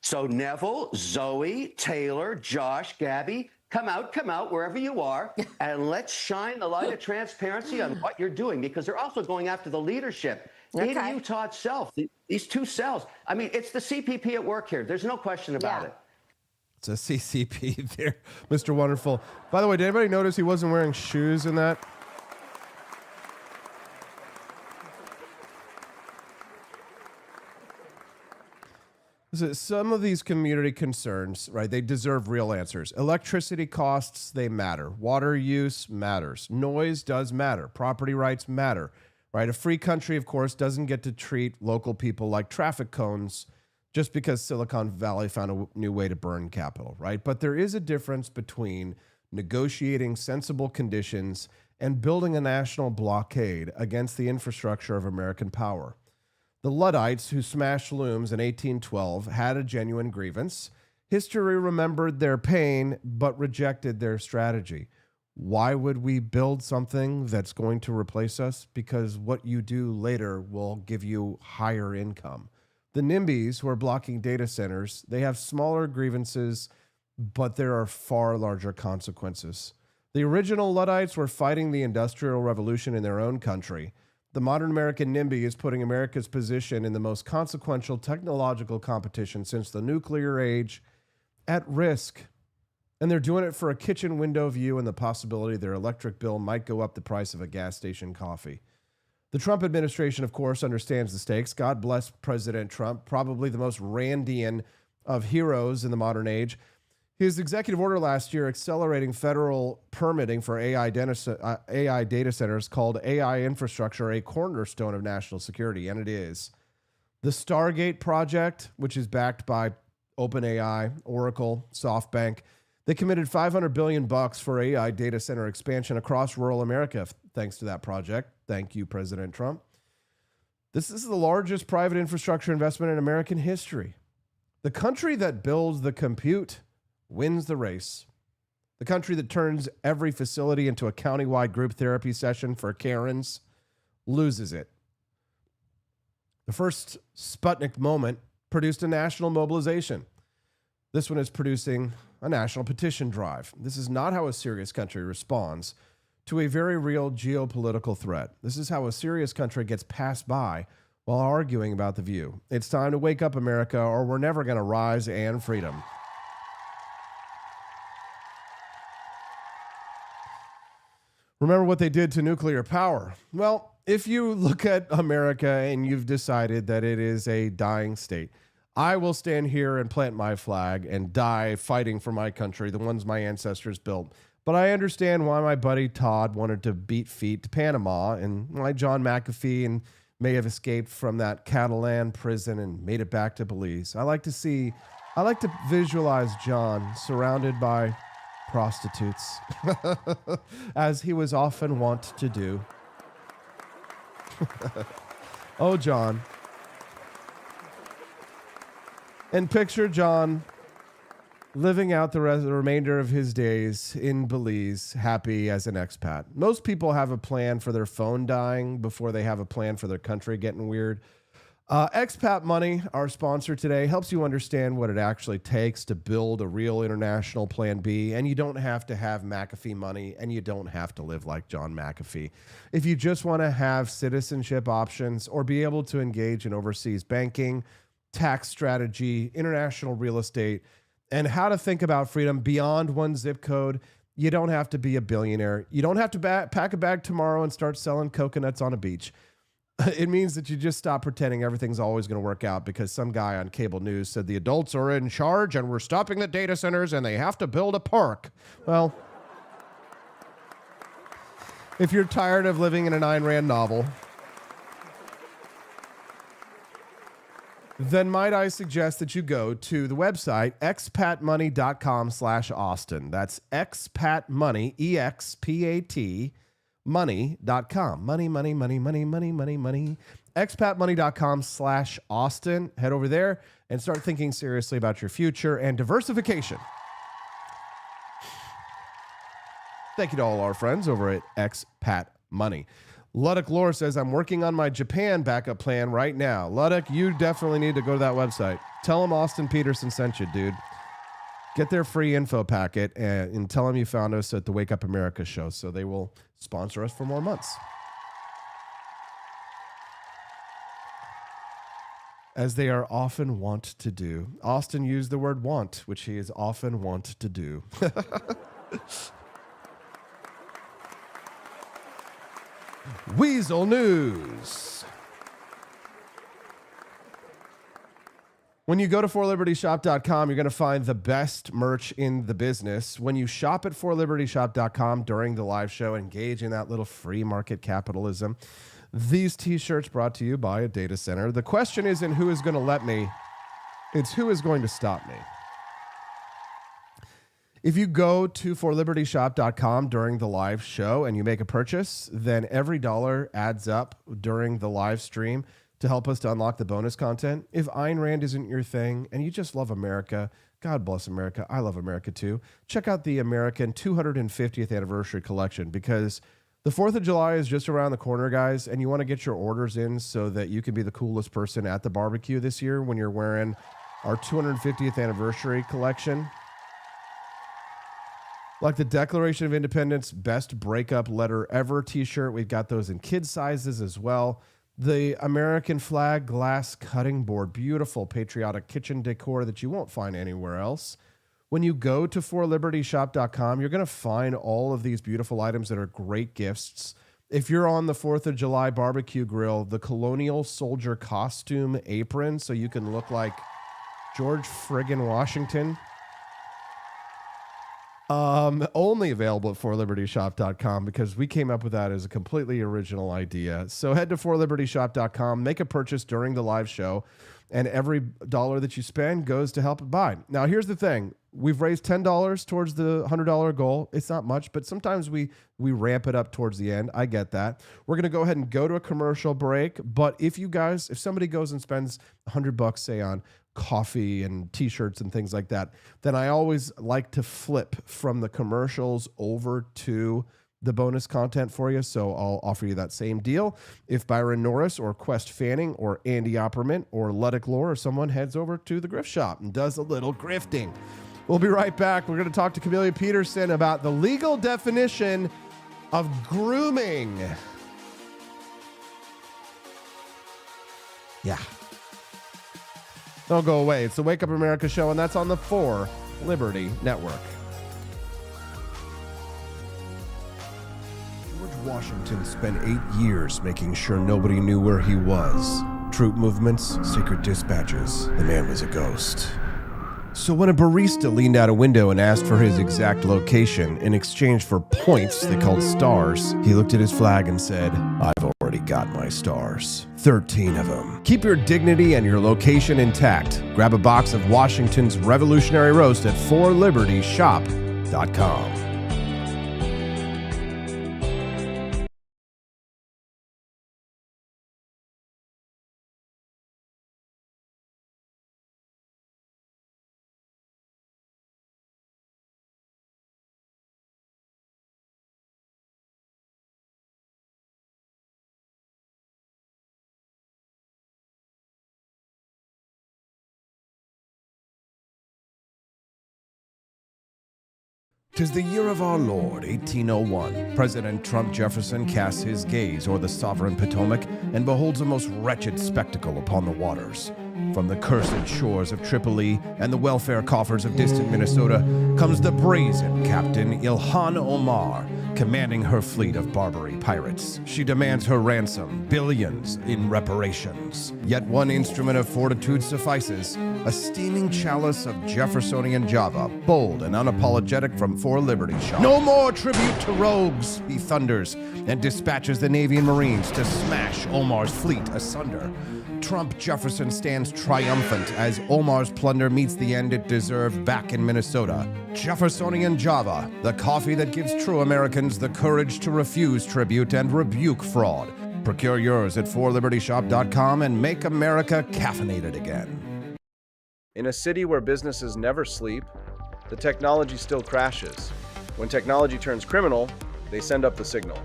So Neville, Zoe, Taylor, Josh, Gabby, come out wherever you are, and let's shine the light of transparency on what you're doing, because they're also going after the leadership in Utah itself. These two cells. I mean, it's the CPP at work here. There's no question about it. It's a CCP there, Mr. Wonderful. By the way, did anybody notice he wasn't wearing shoes in that? Some of these community concerns, right, they deserve real answers. Electricity costs, they matter. Water use matters. Noise does matter. Property rights matter, right? A free country, of course, doesn't get to treat local people like traffic cones just because Silicon Valley found a new way to burn capital, right? But there is a difference between negotiating sensible conditions and building a national blockade against the infrastructure of American power. The Luddites who smashed looms in 1812 had a genuine grievance. History remembered their pain, but rejected their strategy. Why would we build something that's going to replace us? Because what you do later will give you higher income. The Nimbys who are blocking data centers, they have smaller grievances, but there are far larger consequences. The original Luddites were fighting the Industrial Revolution in their own country. The modern American NIMBY is putting America's position in the most consequential technological competition since the nuclear age at risk. And they're doing it for a kitchen window view and the possibility their electric bill might go up the price of a gas station coffee. The Trump administration, of course, understands the stakes. God bless President Trump, probably the most Randian of heroes in the modern age. His executive order last year accelerating federal permitting for AI data centers called AI infrastructure a cornerstone of national security, and it is. The Stargate project, which is backed by OpenAI, Oracle, SoftBank, they committed $500 billion for AI data center expansion across rural America thanks to that project. Thank you, President Trump. This is the largest private infrastructure investment in American history. The country that builds the compute wins the race. The country that turns every facility into a countywide group therapy session for Karens loses it. The first Sputnik moment produced a national mobilization. This one is producing a national petition drive. This is not how a serious country responds to a very real geopolitical threat. This is how a serious country gets passed by while arguing about the view. It's time to wake up, America, or we're never going to rise and freedom. Remember what they did to nuclear power? Well, if you look at America and you've decided that it is a dying state, I will stand here and plant my flag and die fighting for my country, the ones my ancestors built. But I understand why my buddy Todd wanted to beat feet to Panama and why John McAfee and may have escaped from that Catalan prison and made it back to Belize. I like to visualize John surrounded by prostitutes, as he was often wont to do. Oh, John. And picture John living out the remainder of his days in Belize, happy as an expat. Most people have a plan for their phone dying before they have a plan for their country getting weird. Expat Money, our sponsor today, helps you understand what it actually takes to build a real international plan B, and you don't have to have McAfee money, and you don't have to live like John McAfee. If you just want to have citizenship options or be able to engage in overseas banking, tax strategy, international real estate, and how to think about freedom beyond one zip code, you don't have to be a billionaire. You don't have to pack a bag tomorrow and start selling coconuts on a beach. It means that you just stop pretending everything's always going to work out because some guy on cable news said the adults are in charge and we're stopping the data centers and they have to build a park. Well, if you're tired of living in an Ayn Rand novel, then might I suggest that you go to the website expatmoney.com/Austin. That's expatmoney, E-X-P-A-T, money.com. Money. expatmoney.com/Austin. Head over there and start thinking seriously about your future and diversification. Thank you to all our friends over at Expat Money. Luddick Lore says, I'm working on my Japan backup plan right now. Luddick, you definitely need to go to that website. Tell them Austin Peterson sent you, dude. Get their free info packet and tell them you found us at the Wake Up America show so they will sponsor us for more months. As they are often wont to do. Austin used the word want, which he is often wont to do. Weasel News. When you go to forlibertyshop.com, you're going to find the best merch in the business. When you shop at forlibertyshop.com during the live show, engage in that little free market capitalism. These t-shirts brought to you by a data center. The question isn't who is going to let me, it's who is going to stop me. If you go to forlibertyshop.com during the live show and you make a purchase, then every dollar adds up during the live stream to help us to unlock the bonus content. If Ayn Rand isn't your thing and you just love America, God bless America. I love America too. Check out the American 250th anniversary collection because the 4th of July is just around the corner, guys, and you want to get your orders in so that you can be the coolest person at the barbecue this year when you're wearing our 250th anniversary collection. Like the Declaration of Independence Best Breakup Letter Ever t-shirt. We've got those in kid sizes as well. The American flag glass cutting board. Beautiful patriotic kitchen decor that you won't find anywhere else. When you go to forlibertyshop.com, you're going to find all of these beautiful items that are great gifts. If you're on the 4th of July barbecue grill, the Colonial Soldier costume apron so you can look like George friggin' Washington. Only available at forlibertyshop.com because we came up with that as a completely original idea. So head to forlibertyshop.com, make a purchase during the live show, and every dollar that you spend goes to help it buy. Now, here's the thing. We've raised $10 towards the $100 goal. It's not much, but sometimes we ramp it up towards the end. I get that. We're going to go ahead and go to a commercial break. But if somebody goes and spends $100, say, on coffee and t-shirts and things like that, then I always like to flip from the commercials over to the bonus content for you. So I'll offer you that same deal. If Byron Norris or Quest Fanning or Andy Opperman or Luddick Lore or someone heads over to the grift shop and does a little grifting. We'll be right back. We're going to talk to Camellia Peterson about the legal definition of grooming. Yeah. Don't go away. It's the Wake Up America show, and that's on the 4 Liberty Network. George Washington spent 8 years making sure nobody knew where he was. Troop movements, secret dispatches. The man was a ghost. So when a barista leaned out a window and asked for his exact location in exchange for points they called stars, he looked at his flag and said, I've already already got my stars. 13 of them. Keep your dignity and your location intact. Grab a box of Washington's Revolutionary Roast at forlibertyshop.com. "'Tis the year of our Lord, 1801. President Trump Jefferson casts his gaze o'er the sovereign Potomac and beholds a most wretched spectacle upon the waters. From the cursed shores of Tripoli and the welfare coffers of distant Minnesota comes the brazen Captain Ilhan Omar, commanding her fleet of Barbary pirates. She demands her ransom, billions in reparations. Yet one instrument of fortitude suffices, a steaming chalice of Jeffersonian Java, bold and unapologetic from For Liberty Shop. No more tribute to rogues, he thunders, and dispatches the Navy and Marines to smash Omar's fleet asunder. Trump Jefferson stands triumphant as Omar's plunder meets the end it deserved back in Minnesota. Jeffersonian Java, the coffee that gives true Americans the courage to refuse tribute and rebuke fraud. Procure yours at forlibertyshop.com and make America caffeinated again." In a city where businesses never sleep, the technology still crashes. When technology turns criminal, they send up the signal.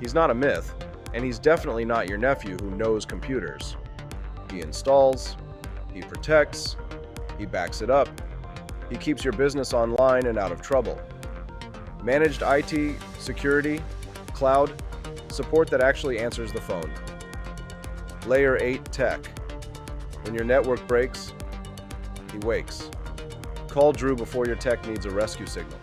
He's not a myth, and he's definitely not your nephew who knows computers. He installs, he protects, he backs it up. He keeps your business online and out of trouble. Managed IT, security, cloud, support that actually answers the phone. Layer 8 tech. When your network breaks, he wakes. Call Drew before your tech needs a rescue signal.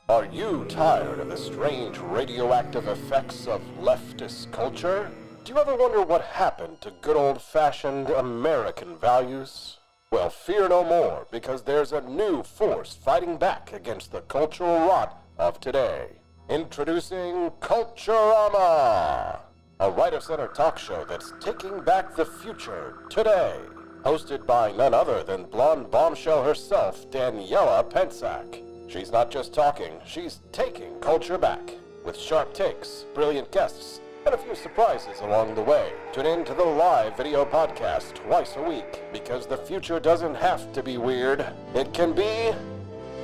Are you tired of the strange radioactive effects of leftist culture? Do you ever wonder what happened to good old-fashioned American values? Well, fear no more, because there's a new force fighting back against the cultural rot of today. Introducing Culturama, a right-of-center talk show that's taking back the future today. Hosted by none other than blonde bombshell herself, Daniela Pensack. She's not just talking, she's taking culture back. With sharp takes, brilliant guests, and a few surprises along the way. Tune in to the live video podcast twice a week, because the future doesn't have to be weird. It can be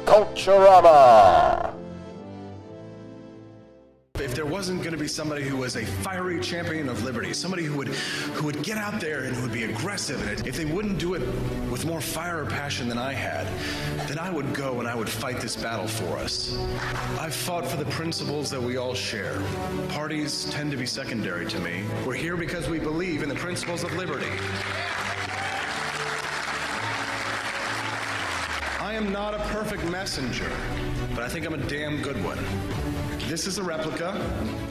Culturama. If there wasn't going to be somebody who was a fiery champion of liberty, somebody who would get out there and who would be aggressive, and if they wouldn't do it with more fire or passion than I had, then I would go and I would fight this battle for us. I've fought for the principles that we all share. Parties tend to be secondary to me. We're here because we believe in the principles of liberty. I am not a perfect messenger, but I think I'm a damn good one. This is a replica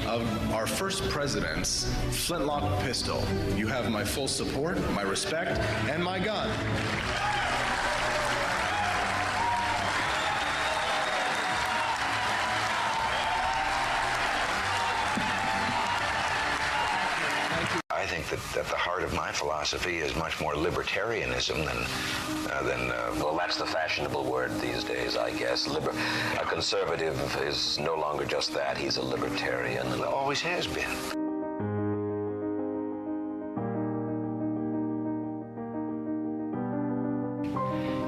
of our first president's flintlock pistol. You have my full support, my respect, and my gun. I think that the heart of my philosophy is much more libertarianism than well, that's the fashionable word these days, I guess. A conservative is no longer just that. He's a libertarian and always has been.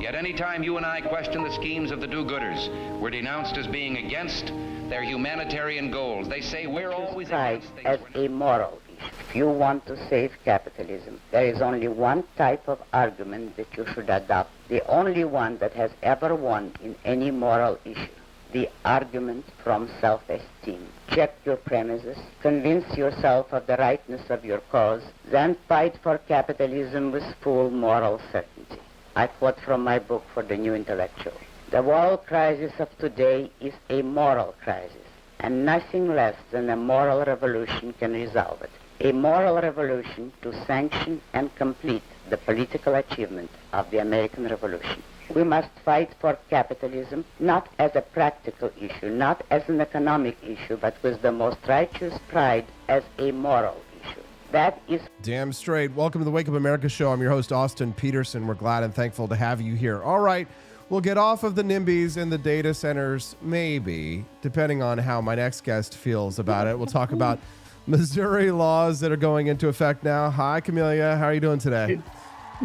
Yet any time you and I question the schemes of the do-gooders, we're denounced as being against their humanitarian goals. They say we're always against as a moral issue. If you want to save capitalism, there is only one type of argument that you should adopt, the only one that has ever won in any moral issue, the argument from self-esteem. Check your premises, convince yourself of the rightness of your cause, then fight for capitalism with full moral certainty. I quote from my book For the New Intellectual. The world crisis of today is a moral crisis, and nothing less than a moral revolution can resolve it. A moral revolution to sanction and complete the political achievement of the American Revolution. We must fight for capitalism, not as a practical issue, not as an economic issue, but with the most righteous pride as a moral issue. That is damn straight. Welcome to the Wake Up America show. I'm your host, Austin Peterson. We're glad and thankful to have you here. All right, we'll get off of the Nimbys and the data centers, maybe, depending on how my next guest feels about it. We'll talk about Missouri laws that are going into effect now. Hi, Camellia. How are you doing today?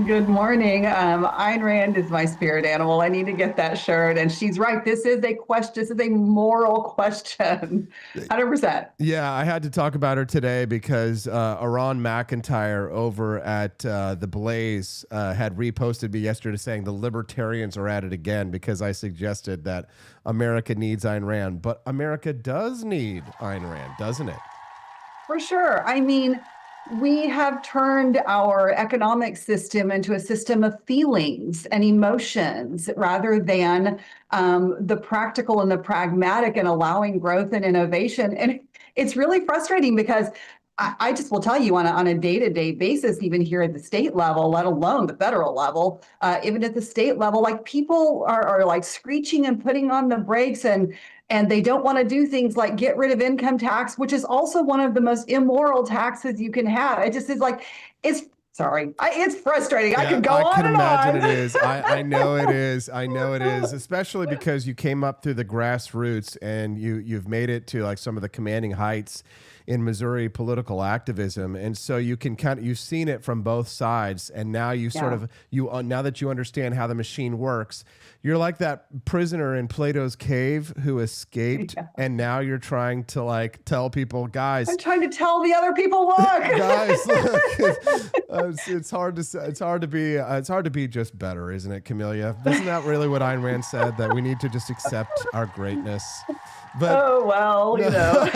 Good morning. Ayn Rand is my spirit animal. I need to get that shirt. And she's right. This is a question. This is a moral question. 100%. Yeah, I had to talk about her today because Aron McIntyre over at The Blaze had reposted me yesterday saying the libertarians are at it again because I suggested that America needs Ayn Rand. But America does need Ayn Rand, doesn't it? For sure. I mean, we have turned our economic system into a system of feelings and emotions rather than the practical and the pragmatic and allowing growth and innovation. And it's really frustrating because I just will tell you on a day-to-day basis, even here at the state level, let alone the federal level, even at the state level, like people are like screeching and putting on the brakes and they don't want to do things like get rid of income tax, which is also one of the most immoral taxes you can have. It just is like, it's frustrating. Yeah, I could go on and on. I can imagine it is. I know it is. I know it is, especially because you came up through the grassroots and you've made it to like some of the commanding heights in Missouri political activism. And so you can you've seen it from both sides. And now you now that you understand how the machine works, you're like that prisoner in Plato's cave who escaped. Yeah. And now you're trying to like tell people, guys, I'm trying to tell the other people, look, guys, look, it's hard to say, it's hard to be just better, isn't it, Camellia? Isn't that really what Ayn Rand said, that we need to just accept our greatness? But, oh, well, you know.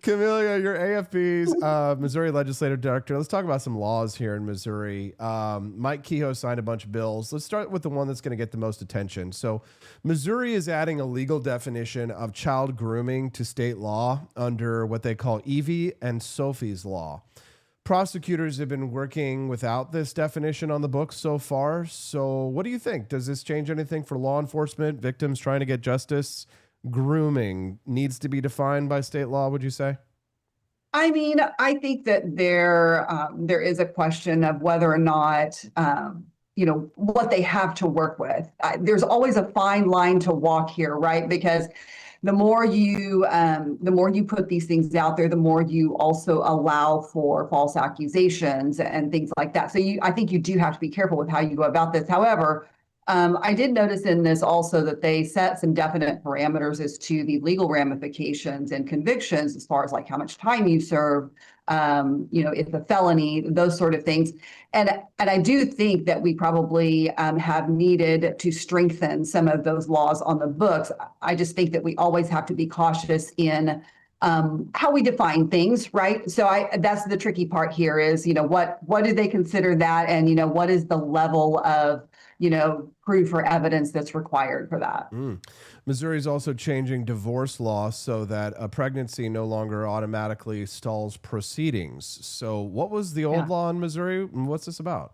Camellia, you're AFP's Missouri Legislative Director. Let's talk about some laws here in Missouri. Mike Kehoe signed a bunch of bills. Let's start with the one that's going to get the most attention. So Missouri is adding a legal definition of child grooming to state law under what they call Evie and Sophie's law. Prosecutors have been working without this definition on the books so far. So what do you think? Does this change anything for law enforcement, victims trying to get justice? Grooming needs to be defined by state law, would you say? I mean, I think that there is a question of whether or not, what they have to work with. There's always a fine line to walk here, right? Because the more you put these things out there, the more you also allow for false accusations and things like that. So I think you do have to be careful with how you go about this. However, I did notice in this also that they set some definite parameters as to the legal ramifications and convictions as far as like how much time you serve, if a felony, those sort of things. And I do think that we probably have needed to strengthen some of those laws on the books. I just think that we always have to be cautious in how we define things, right? So that's the tricky part here is, what do they consider that? And, what is the level of, proof or evidence that's required for that? Missouri is also changing divorce law so that a pregnancy no longer automatically stalls proceedings. So what was the old law in Missouri, and what's this about?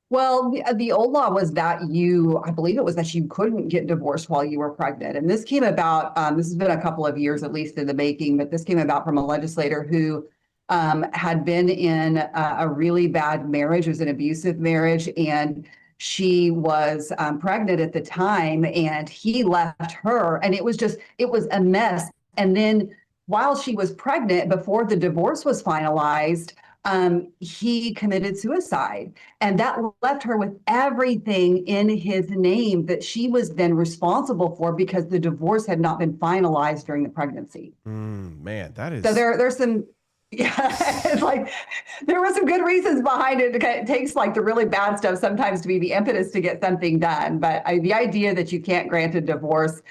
Well, the old law was that I believe it was that you couldn't get divorced while you were pregnant. And this came about, this has been a couple of years, at least in the making, but this came about from a legislator who had been in a really bad marriage. It was an abusive marriage, and she was pregnant at the time, and he left her, and it was a mess. And then while she was pregnant, before the divorce was finalized, he committed suicide, and that left her with everything in his name that she was then responsible for because the divorce had not been finalized during the pregnancy. Man, that is... So there's some... Yeah, it's like there were some good reasons behind it. It takes like the really bad stuff sometimes to be the impetus to get something done. But the idea that you can't grant a divorce,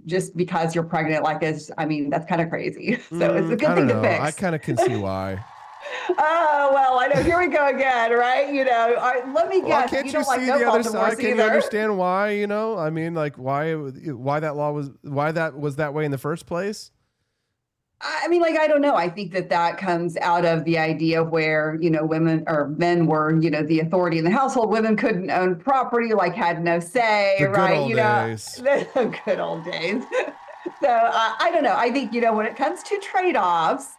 just because you're pregnant, that's kind of crazy. So it's a good thing to fix. I kind of can see why. Oh, well, I know. Here we go again, right? Let me guess. Can't you you don't like see no the other fault side? divorce Can you either. understand why? I mean, like why that law was that way in the first place? I mean, I don't know. I think that comes out of the idea where, women or men were, the authority in the household. Women couldn't own property, had no say, The good right? old days. The good old days. So I don't know. I think, when it comes to trade-offs,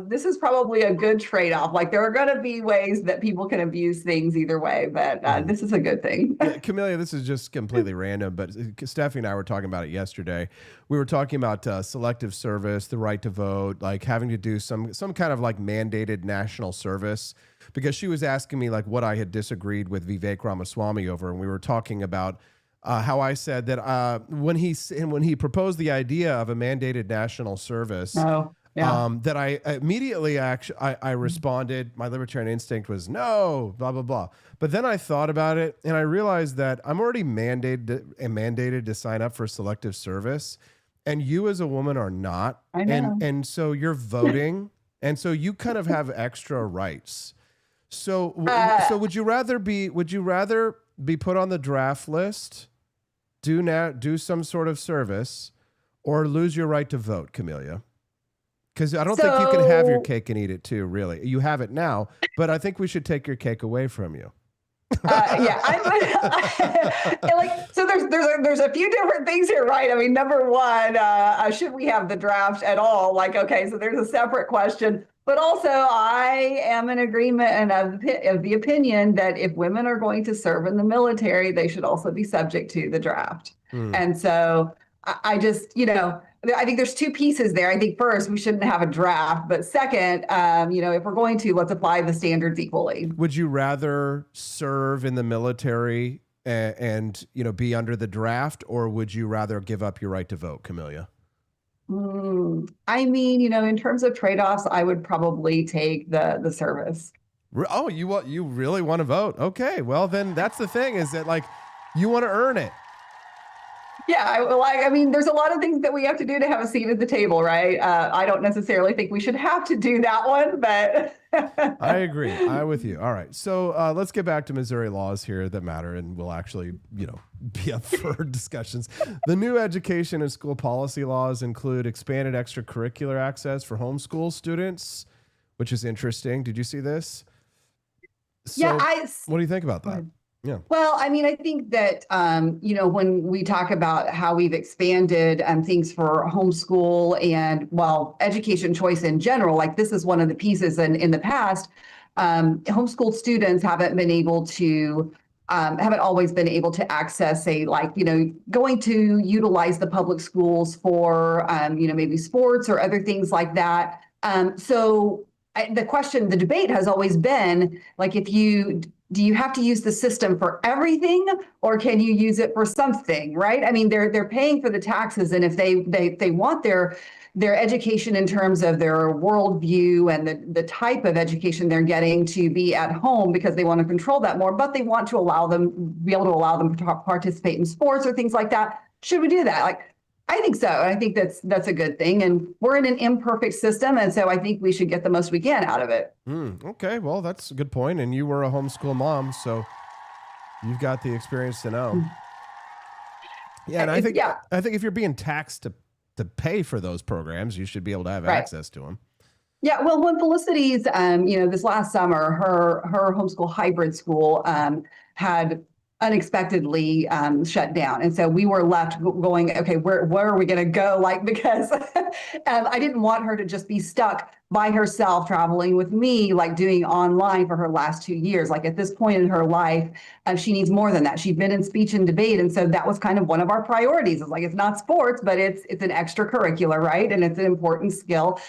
this is probably a good trade-off. There are going to be ways that people can abuse things either way, but this is a good thing. Yeah, Camellia, this is just completely random, but Stephanie and I were talking about it yesterday. We were talking about selective service, the right to vote, having to do some kind of mandated national service, because she was asking me what I had disagreed with Vivek Ramaswamy over, and we were talking about how I said that when he proposed the idea of a mandated national service. Oh. Yeah. That I immediately I responded, my libertarian instinct was no, blah, blah, blah. But then I thought about it and I realized that I'm already mandated to sign up for selective service. And you as a woman are not. I know. And so you're voting. And so you kind of have extra rights. So would you rather be put on the draft list, do some sort of service, or lose your right to vote, Camellia? Because I don't think you can have your cake and eat it too, really. You have it now, but I think we should take your cake away from you. So there's a few different things here, right? I mean, number one, should we have the draft at all? Okay, so there's a separate question. But also, I am in agreement and of the opinion that if women are going to serve in the military, they should also be subject to the draft. And so I just, I think there's two pieces there. I think first, we shouldn't have a draft. But second, if we're going to, let's apply the standards equally. Would you rather serve in the military and be under the draft, or would you rather give up your right to vote, Camellia? I mean, in terms of trade-offs, I would probably take the service. Oh, you really want to vote? Okay, well then that's the thing, is that you want to earn it. Yeah, I mean, there's a lot of things that we have to do to have a seat at the table, right? I don't necessarily think we should have to do that one, but I agree. I'm with you. All right, so let's get back to Missouri laws here that matter, and we'll actually, be up for discussions. The new education and school policy laws include expanded extracurricular access for homeschool students, which is interesting. Did you see this? So, what do you think about that? Yeah. Well, I mean, I think that, when we talk about how we've expanded things for homeschool and, education choice in general, this is one of the pieces. And in the past, homeschool students haven't always been able to access going to utilize the public schools for, maybe sports or other things like that. The debate has always been do you have to use the system for everything, or can you use it for something, right? I mean, they're paying for the taxes, and if they want their education in terms of their worldview and the type of education they're getting to be at home because they want to control that more, but they want to be able to allow them to participate in sports or things like that. Should we do that? I think so. I think that's a good thing. And we're in an imperfect system. And so I think we should get the most we can out of it. Okay. Well, that's a good point. And you were a homeschool mom, so you've got the experience to know. Yeah. And I think if you're being taxed to pay for those programs, you should be able to have access to them. Yeah. Well, when Felicity's, this last summer, her homeschool hybrid school had unexpectedly shut down. And so we were left going, okay, where are we going to go? Because I didn't want her to just be stuck by herself traveling with me, doing online for her last 2 years. At this point in her life, she needs more than that. She'd been in speech and debate. And so that was kind of one of our priorities. It's not sports, but it's an extracurricular, right? And it's an important skill.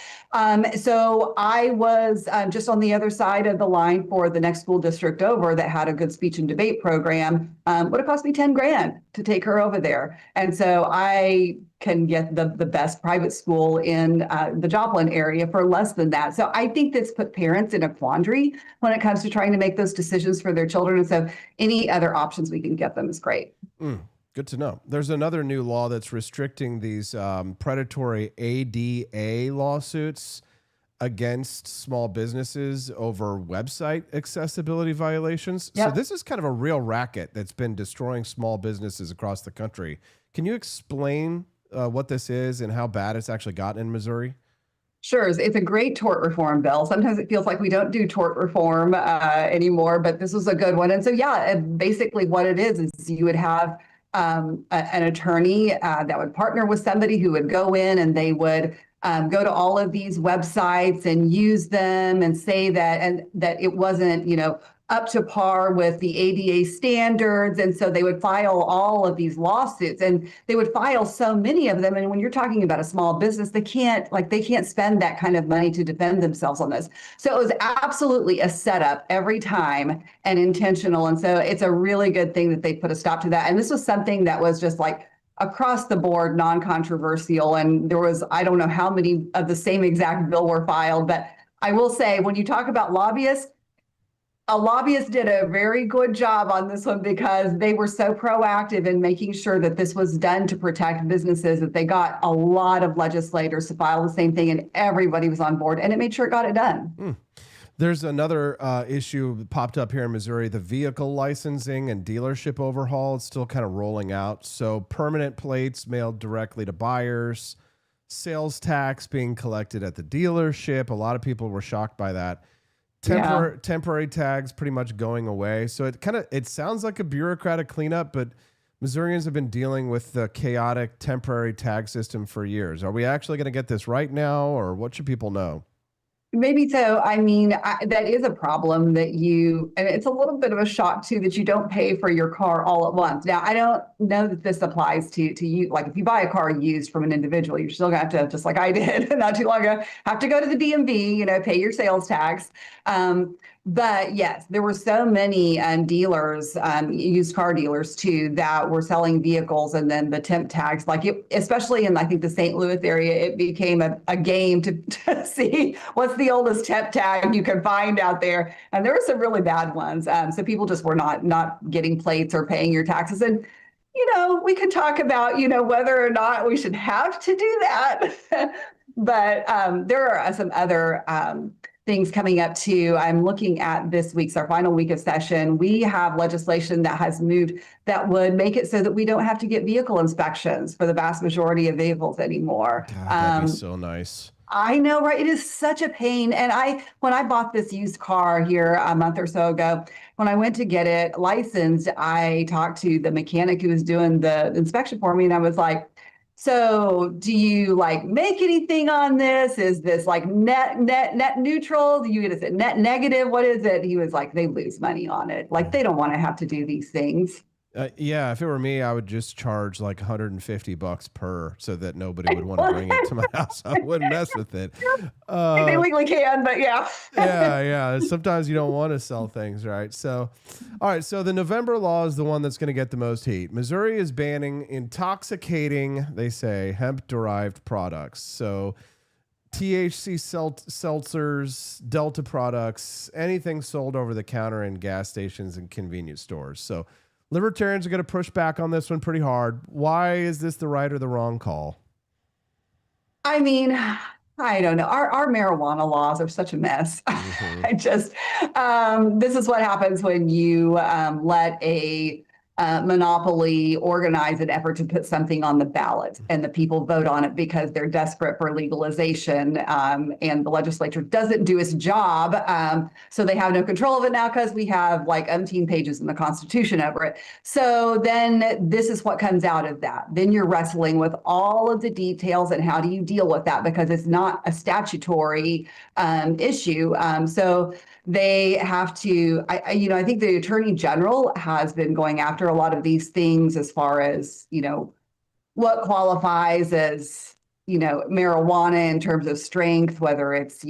So I was just on the other side of the line for the next school district over that had a good speech and debate program. Would have cost me $10,000 to take her over there. And so I can get the best private school in the Joplin area for less than that. So I think that's put parents in a quandary when it comes to trying to make those decisions for their children. And so any other options we can get them is great. Good to know. There's another new law that's restricting these predatory ADA lawsuits. against small businesses over website accessibility violations. Yep. So this is kind of a real racket that's been destroying small businesses across the country. Can you explain what this is and how bad it's actually gotten in Missouri? Sure. It's a great tort reform bill. Sometimes it feels like we don't do tort reform anymore, but this was a good one. And so, yeah, basically what it is you would have an attorney that would partner with somebody who would go in and they would go to all of these websites and use them and say that it wasn't, up to par with the ADA standards. And so they would file all of these lawsuits, and they would file so many of them. And when you're talking about a small business, they can't spend that kind of money to defend themselves on this. So it was absolutely a setup every time and intentional. And so it's a really good thing that they put a stop to that. And this was something that was just like across the board, non-controversial. And there was, I don't know how many of the same exact bill were filed, but I will say, when you talk about lobbyists, a lobbyist did a very good job on this one because they were so proactive in making sure that this was done to protect businesses that they got a lot of legislators to file the same thing, and everybody was on board, and it made sure it got it done. There's another issue that popped up here in Missouri, the vehicle licensing and dealership overhaul. It's still kind of rolling out. So permanent plates mailed directly to buyers, sales tax being collected at the dealership. A lot of people were shocked by that. Temporary tags pretty much going away. So it sounds like a bureaucratic cleanup, but Missourians have been dealing with the chaotic temporary tag system for years. Are we actually going to get this right now, or what should people know? Maybe so. I mean, that is a problem and it's a little bit of a shock too, that you don't pay for your car all at once. Now, I don't know that this applies to you. Like if you buy a car used from an individual, you're still gonna have to, just like I did not too long ago, have to go to the DMV, pay your sales tax. But yes, there were so many dealers, used car dealers too, that were selling vehicles, and then the temp tags, especially in I think the St. Louis area, it became a game to see what's the oldest temp tag you can find out there. And there were some really bad ones. So people just were not getting plates or paying your taxes. And we could talk about whether or not we should have to do that. But there are some other things coming up too. I'm looking at this week's, our final week of session. We have legislation that has moved that would make it so that we don't have to get vehicle inspections for the vast majority of vehicles anymore. God, that'd be so nice. I know, right? It is such a pain. And when I bought this used car here a month or so ago, when I went to get it licensed, I talked to the mechanic who was doing the inspection for me, and I was like, so do you make anything on this? Is this net neutral? Is it net negative? What is it? He was like, they lose money on it. They don't want to have to do these things. Yeah, if it were me, I would just charge $150 per, so that nobody would want to bring it to my house. I wouldn't mess with it. They legally can, but yeah. yeah. Sometimes you don't want to sell things, right? So, all right. So the November law is the one that's going to get the most heat. Missouri is banning intoxicating, they say, hemp-derived products. So THC seltzers, Delta products, anything sold over the counter in gas stations and convenience stores. So Libertarians are going to push back on this one pretty hard. Why is this the right or the wrong call? I mean, I don't know. Our marijuana laws are such a mess. Mm-hmm. This is what happens when you let a monopoly organize an effort to put something on the ballot, and the people vote on it because they're desperate for legalization, and the legislature doesn't do its job, so they have no control of it now because we have umpteen pages in the Constitution over it. So then this is what comes out of that. Then you're wrestling with all of the details and how do you deal with that, because it's not a statutory issue. So they have to, I think the Attorney General has been going after a lot of these things as far as, what qualifies as, marijuana in terms of strength, whether it's,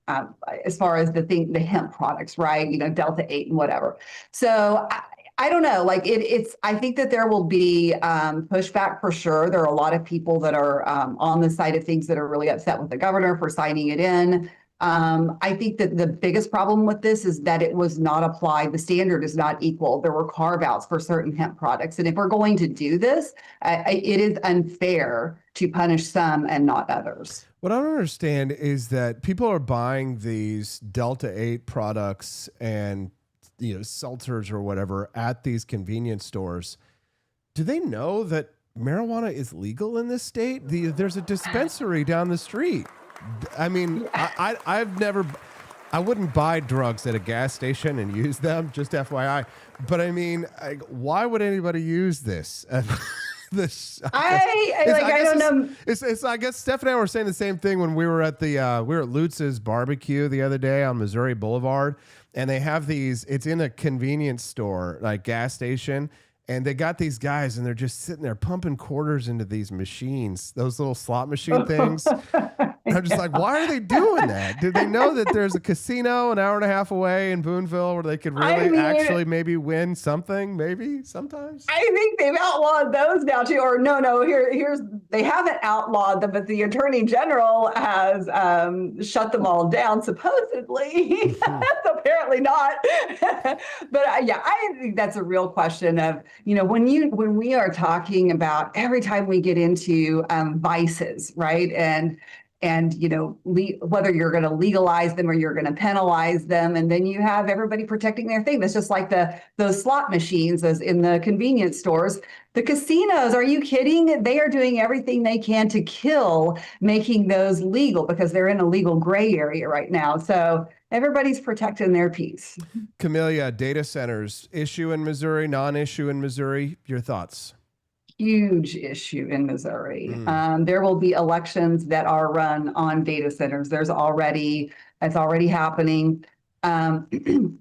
as far as the hemp products, right? Delta 8 and whatever. So I don't know, I think that there will be pushback for sure. There are a lot of people that are on the side of things that are really upset with the governor for signing it in. I think that the biggest problem with this is that it was not applied. The standard is not equal. There were carve-outs for certain hemp products. And if we're going to do this, it is unfair to punish some and not others. What I don't understand is that people are buying these Delta 8 products and seltzers or whatever at these convenience stores. Do they know that marijuana is legal in this state? There's a dispensary down the street. I mean, I wouldn't buy drugs at a gas station and use them, just FYI. But I mean, why would anybody use this? I don't know. I guess Steph and I were saying the same thing when we were at Lutz's barbecue the other day on Missouri Boulevard, and they have these. It's in a convenience store, like gas station, and they got these guys, and they're just sitting there pumping quarters into these machines, those little slot machine things. And I'm just like, why are they doing that? Did they know that there's a casino an hour and a half away in Boonville where they could really actually maybe win something? Maybe sometimes. I think they've outlawed those now too. Or no, here's they haven't outlawed them, but the Attorney General has shut them all down supposedly. Apparently not. But I think that's a real question of when we are talking about every time we get into vices, right? And whether you're going to legalize them or you're going to penalize them, and then you have everybody protecting their thing. That's just like those slot machines, those in the convenience stores. The casinos, are you kidding? They are doing everything they can to kill making those legal because they're in a legal gray area right now. So everybody's protecting their piece. Camellia, data centers, issue in Missouri, non-issue in Missouri. Your thoughts? Huge issue in Missouri. There will be elections that are run on data centers. It's already happening.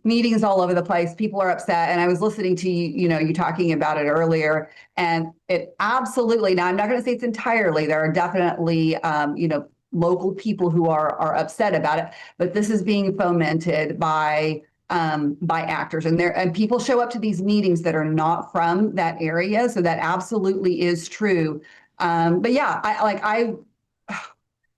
Meetings all over the place. People are upset. And I was listening to you talking about it earlier, and it absolutely, now I'm not going to say it's entirely, there are definitely, local people who are upset about it, but this is being fomented by actors, and people show up to these meetings that are not from that area. So that absolutely is true. But yeah,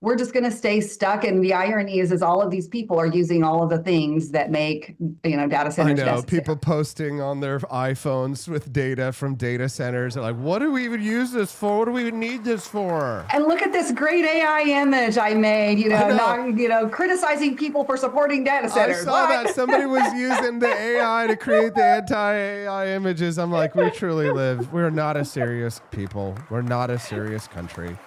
we're just going to stay stuck. And the irony is all of these people are using all of the things that make, data centers I know, necessary. people posting on their iPhones with data from data centers. They're like, what do we even use this for? What do we even need this for? And look at this great AI image I made, criticizing people for supporting data centers. I saw that. Somebody was using the AI to create the anti-AI images. I'm like, we're not a serious people. We're not a serious country.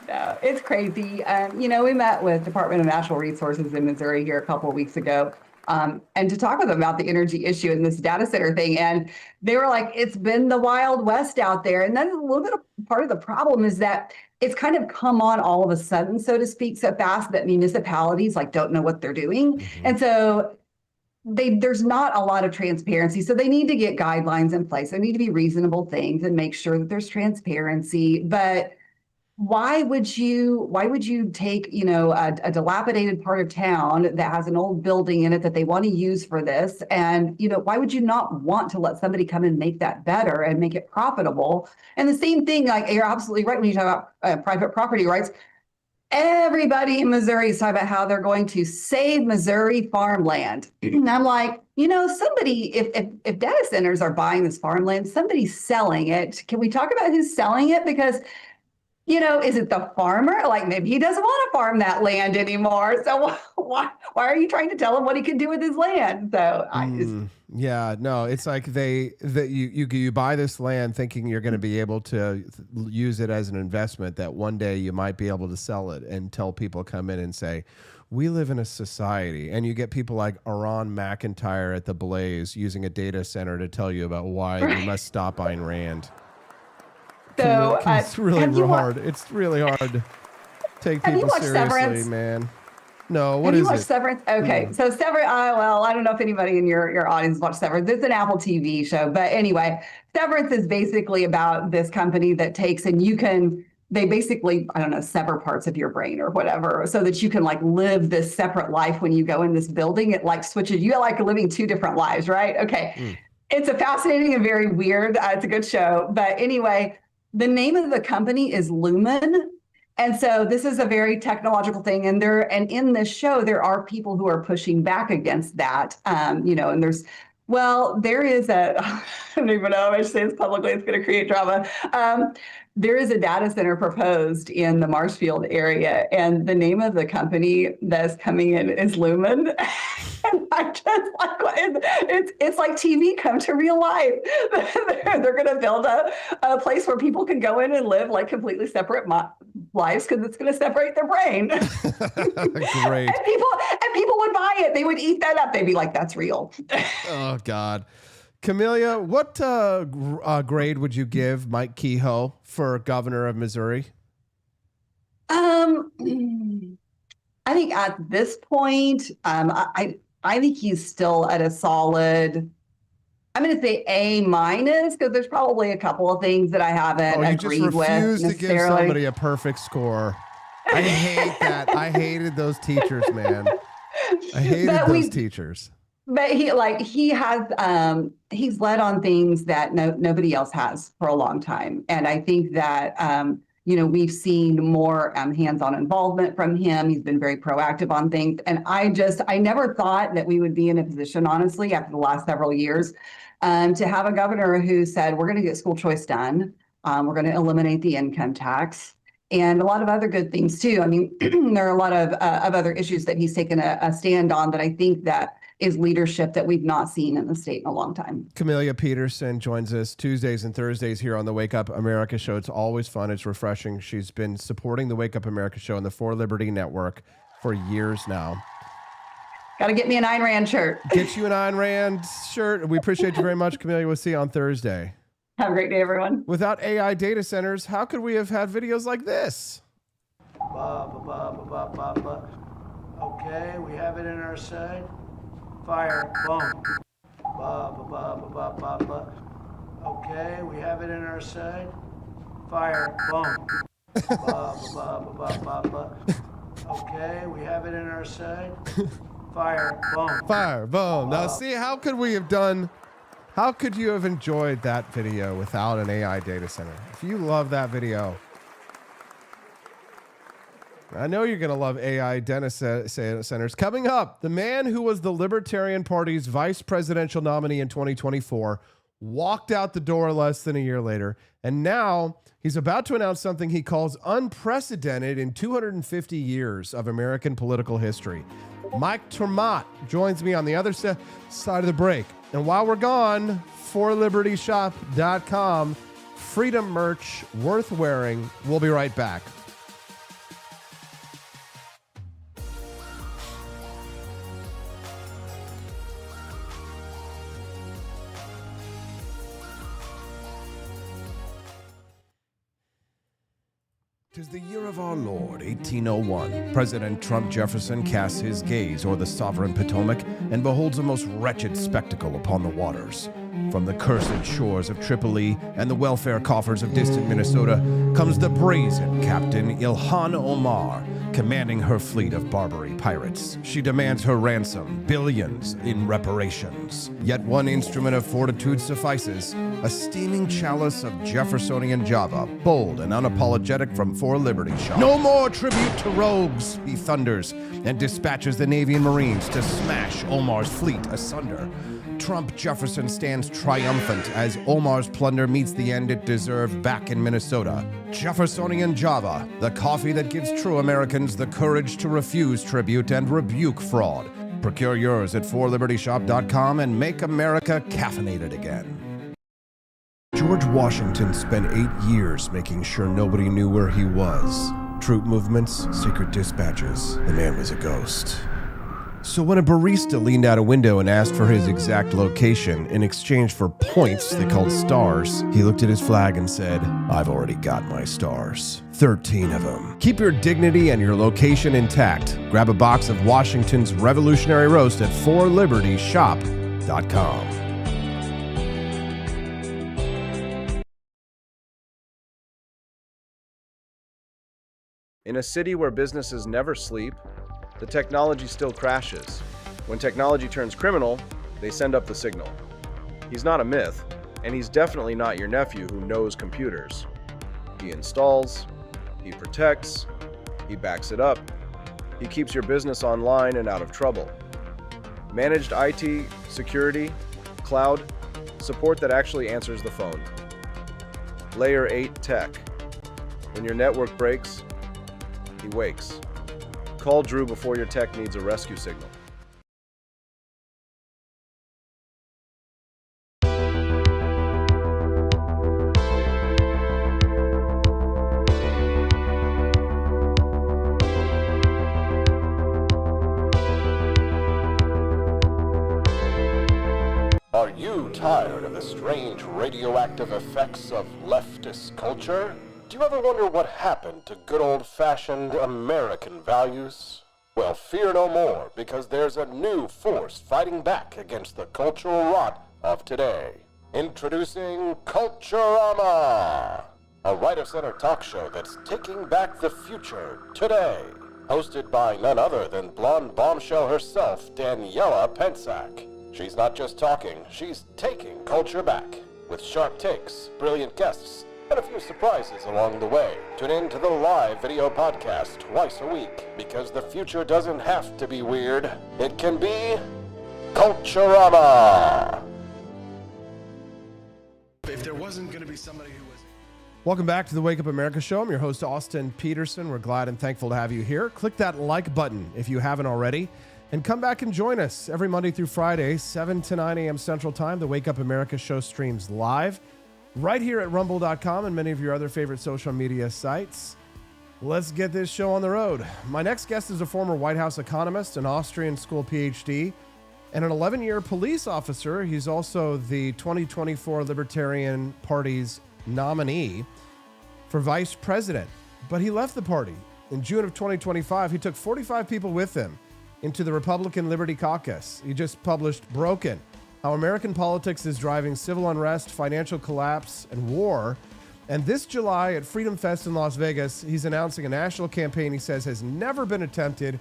No, it's crazy. We met with Department of Natural Resources in Missouri here a couple of weeks ago, and to talk with them about the energy issue and this data center thing. And they were like, it's been the Wild West out there. And that's a little bit of part of the problem is that it's kind of come on all of a sudden, so to speak, so fast that municipalities don't know what they're doing. Mm-hmm. And so there's not a lot of transparency. So they need to get guidelines in place. There need to be reasonable things and make sure that there's transparency. But why would you take, a dilapidated part of town that has an old building in it that they want to use for this? And, why would you not want to let somebody come and make that better and make it profitable? And the same thing, you're absolutely right when you talk about private property rights. Everybody in Missouri is talking about how they're going to save Missouri farmland. And I'm like, somebody, if data centers are buying this farmland, somebody's selling it. Can we talk about who's selling it? Because is it the farmer? Maybe he doesn't want to farm that land anymore. So why are you trying to tell him what he can do with his land? So it's like you buy this land thinking you're going to be able to use it as an investment that one day you might be able to sell it until people come in and say, we live in a society, and you get people like Aaron McIntyre at the Blaze using a data center to tell you about why you must stop Ayn Rand. So it's really hard. It's really hard to take people seriously, Severance? Man. No, what have is you watched it? Severance? Okay, so Severance. I don't know if anybody in your audience watched Severance. It's an Apple TV show, but anyway, Severance is basically about this company that takes and they basically, sever parts of your brain or whatever, so that you can live this separate life when you go in this building. It switches. You living two different lives, right? Okay, It's a fascinating and very weird. It's a good show, but anyway. The name of the company is Lumen. And so this is a very technological thing. And in this show, there are people who are pushing back against that. And there's Well, there is I don't even know if I should say this publicly, it's going to create drama. There is a data center proposed in the Marshfield area, and the name of the company that's coming in is Lumen. And I'm just like, it's like TV come to real life. They're going to build a place where people can go in and live like completely separate lives because it's going to separate their brain. Great. And people would buy it. They would eat that up. They'd be like, that's real. Oh, God. Camellia, what grade would you give Mike Kehoe for governor of Missouri? I think at this point, I think he's still at a solid, I'm going to say A-, because there's probably a couple of things that I haven't agreed with. You just refuse to give somebody a perfect score. I hate that. I hated those teachers, man. I hated those teachers. But he has he's led on things that nobody else has for a long time, and I think that we've seen more hands-on involvement from him. He's been very proactive on things, and I never thought that we would be in a position, honestly, after the last several years, to have a governor who said we're going to get school choice done, we're going to eliminate the income tax. And a lot of other good things too. I mean, there are a lot of other issues that he's taken a stand on that I think that is leadership that we've not seen in the state in a long time. Camellia Paterson joins us Tuesdays and Thursdays here on the Wake Up America show. It's always fun. It's refreshing. She's been supporting the Wake Up America show and the For Liberty Network for years now. Got to get me an Ayn Rand shirt. Get you an Ayn Rand shirt. We appreciate you very much, Camellia. We'll see you on Thursday. Have a great day, everyone. Without AI data centers, how could we have had videos like this? Okay, we have it in our sight. Fire, boom. Okay, we have it in our sight. Fire, boom. Okay, we have it in our sight. Fire, boom. Fire, boom. Now, see, how could you have enjoyed that video without an AI data center? If you love that video, I know you're going to love AI data centers. Coming up, the man who was the Libertarian Party's vice presidential nominee in 2024 walked out the door less than a year later, and now he's about to announce something he calls unprecedented in 250 years of American political history. Mike Ter Maat joins me on the other side of the break. And while we're gone, forlibertyshop.com, freedom merch worth wearing. We'll be right back. Tis the year of our Lord, 1801. President Trump Jefferson casts his gaze o'er the sovereign Potomac and beholds a most wretched spectacle upon the waters. From the cursed shores of Tripoli and the welfare coffers of distant Minnesota comes the brazen Captain Ilhan Omar, commanding her fleet of Barbary pirates. She demands her ransom, billions in reparations. Yet one instrument of fortitude suffices, a steaming chalice of Jeffersonian Java, bold and unapologetic from For Liberty Shop. No more tribute to rogues, he thunders, and dispatches the Navy and Marines to smash Omar's fleet asunder. Trump Jefferson stands triumphant as Omar's plunder meets the end it deserved back in Minnesota. Jeffersonian Java, the coffee that gives true Americans the courage to refuse tribute and rebuke fraud. Procure yours at forlibertyshop.com and make America caffeinated again. George Washington spent 8 years making sure nobody knew where he was. Troop movements, secret dispatches. The man was a ghost. So when a barista leaned out a window and asked for his exact location in exchange for points they called stars, he looked at his flag and said, "I've already got my stars. 13 of them." Keep your dignity and your location intact. Grab a box of Washington's Revolutionary Roast at forlibertyshop.com. In a city where businesses never sleep, the technology still crashes. When technology turns criminal, they send up the signal. He's not a myth, and he's definitely not your nephew who knows computers. He installs, he protects, he backs it up, he keeps your business online and out of trouble. Managed IT, security, cloud, support that actually answers the phone. Layer 8 tech. When your network breaks, he wakes. Call Drew before your tech needs a rescue signal. Are you tired of the strange radioactive effects of leftist culture? Do you ever wonder what happened to good old-fashioned American values? Well, fear no more, because there's a new force fighting back against the cultural rot of today. Introducing Culturama, a right-of-center talk show that's taking back the future today. Hosted by none other than blonde bombshell herself, Daniela Pensack. She's not just talking, she's taking culture back. With sharp takes, brilliant guests, and a few surprises along the way. Tune in to the live video podcast twice a week, because the future doesn't have to be weird. It can be Culturama. If there wasn't going to be somebody who was... Welcome back to the Wake Up America Show. I'm your host, Austin Peterson. We're glad and thankful to have you here. Click that like button if you haven't already. And come back and join us every Monday through Friday, 7 to 9 a.m. Central Time. The Wake Up America Show streams live right here at rumble.com and many of your other favorite social media sites. Let's get this show on the road. My next guest is a former White House economist, an Austrian school PhD, and an 11-year police officer. He's also the 2024 Libertarian Party's nominee for vice president. But he left the party. In June of 2025, he took 45 people with him into the Republican Liberty Caucus. He just published Broken, How American Politics is Driving Civil Unrest, Financial Collapse, and War. And this July at Freedom Fest in Las Vegas, he's announcing a national campaign he says has never been attempted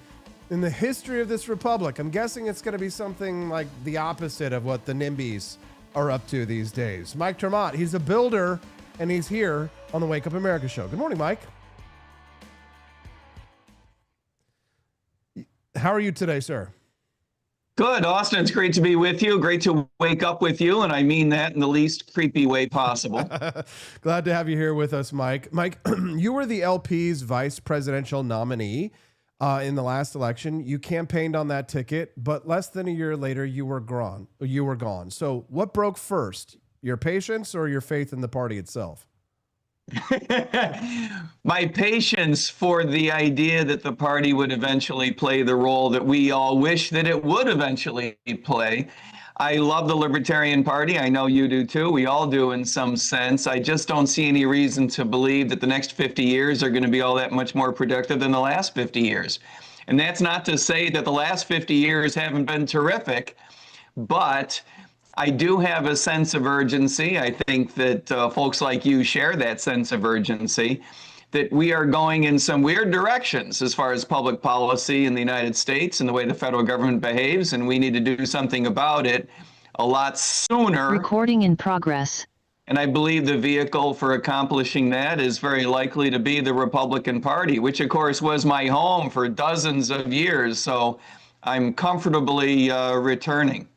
in the history of this republic. I'm guessing it's going to be something like the opposite of what the Nimbys are up to these days. Mike Ter Maat, he's a builder, and he's here on the Wake Up America Show. Good morning, Mike. How are you today, sir? Good, Austin. It's great to be with you. Great to wake up with you, and I mean that in the least creepy way possible. Glad to have you here with us, Mike. Mike, you were the LP's vice presidential nominee in the last election. You campaigned on that ticket, but less than a year later, you were gone. So what broke first, your patience or your faith in the party itself? My patience for the idea that the party would eventually play the role that we all wish that it would eventually play. I love the Libertarian Party. I know you do too. We all do in some sense. I just don't see any reason to believe that the next 50 years are going to be all that much more productive than the last 50 years. And that's not to say that the last 50 years haven't been terrific, but I do have a sense of urgency. I think that folks like you share that sense of urgency, that we are going in some weird directions as far as public policy in the United States and the way the federal government behaves, and we need to do something about it a lot sooner. Recording in progress. And I believe the vehicle for accomplishing that is very likely to be the Republican Party, which of course was my home for dozens of years. So I'm comfortably returning.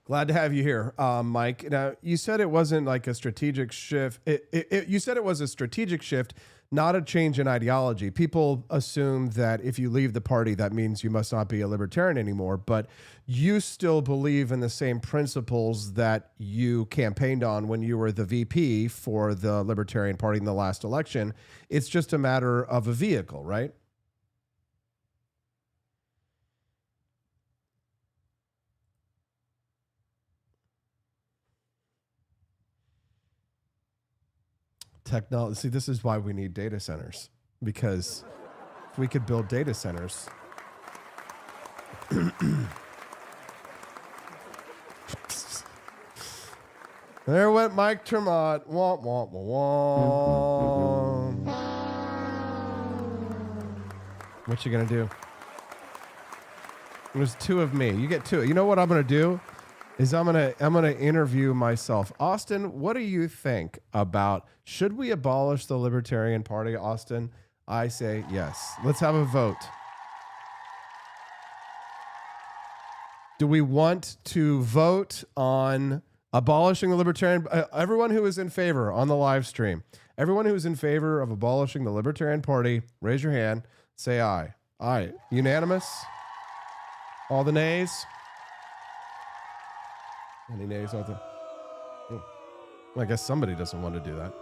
Glad to have you here, Mike. Now, you said it wasn't like a strategic shift. You said it was a strategic shift, not a change in ideology. People assume that if you leave the party, that means you must not be a libertarian anymore. But you still believe in the same principles that you campaigned on when you were the VP for the Libertarian Party in the last election. It's just a matter of a vehicle, right? Technology. See, this is why we need data centers, because if we could build data centers. There went Mike Ter Maat. Womp, womp, womp. What you gonna do? There's two of me. You get two. You know what I'm gonna do? Is I'm gonna interview myself. Austin, what do you think about, should we abolish the Libertarian Party, Austin? I say yes. Let's have a vote. Do we want to vote on abolishing the Libertarian? Everyone who is in favor on the live stream, everyone who is in favor of abolishing the Libertarian Party, raise your hand. Say aye. Aye. Unanimous? All the nays? Any nays out there? Oh. Well, I guess somebody doesn't want to do that.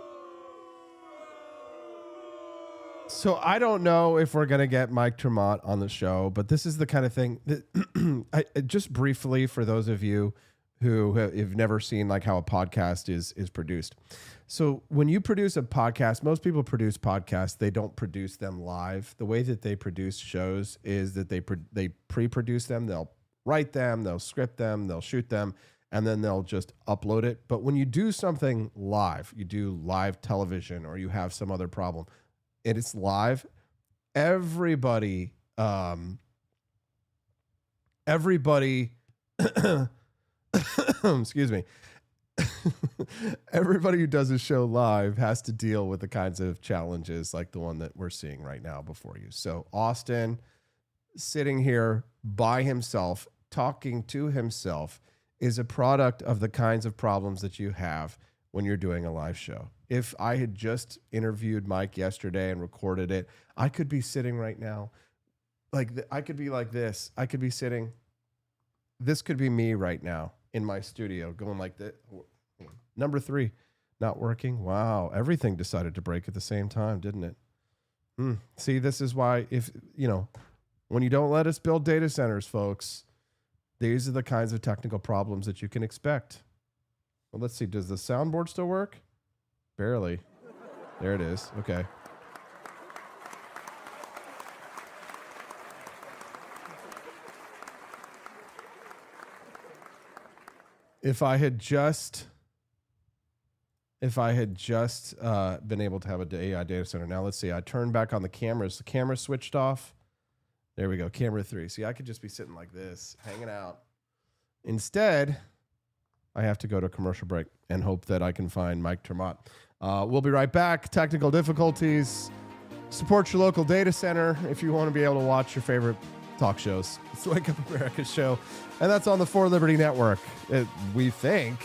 So I don't know if we're going to get Mike Ter Maat on the show, but this is the kind of thing that just briefly for those of you who have never seen like how a podcast is produced. So when you produce a podcast, most people produce podcasts. They don't produce them live. The way that they produce shows is that they pre-produce them. They'll write them, they'll script them, they'll shoot them, and then they'll just upload it. But when you do something live, you do live television or you have some other problem, and it's live, everybody excuse me. Everybody who does a show live has to deal with the kinds of challenges like the one that we're seeing right now before you. So Austin sitting here by himself, talking to himself, is a product of the kinds of problems that you have when you're doing a live show. If I had just interviewed Mike yesterday and recorded it, I could be sitting right now. I could be like this. I could be sitting. This could be me right now in my studio going like this. Number 3, not working. Wow. Everything decided to break at the same time, didn't it? See, this is why when you don't let us build data centers, folks, these are the kinds of technical problems that you can expect. Well, let's see. Does the soundboard still work? Barely. There it is. Okay. If I had just been able to have an AI data center. Now let's see. I turned back on the cameras. The camera switched off. There we go. Camera 3. See, I could just be sitting like this, hanging out. Instead, I have to go to a commercial break and hope that I can find Mike Ter Maat. We'll be right back. Technical difficulties. Support your local data center if you want to be able to watch your favorite talk shows. It's the Wake Up America show. And that's on the For Liberty Network, we think.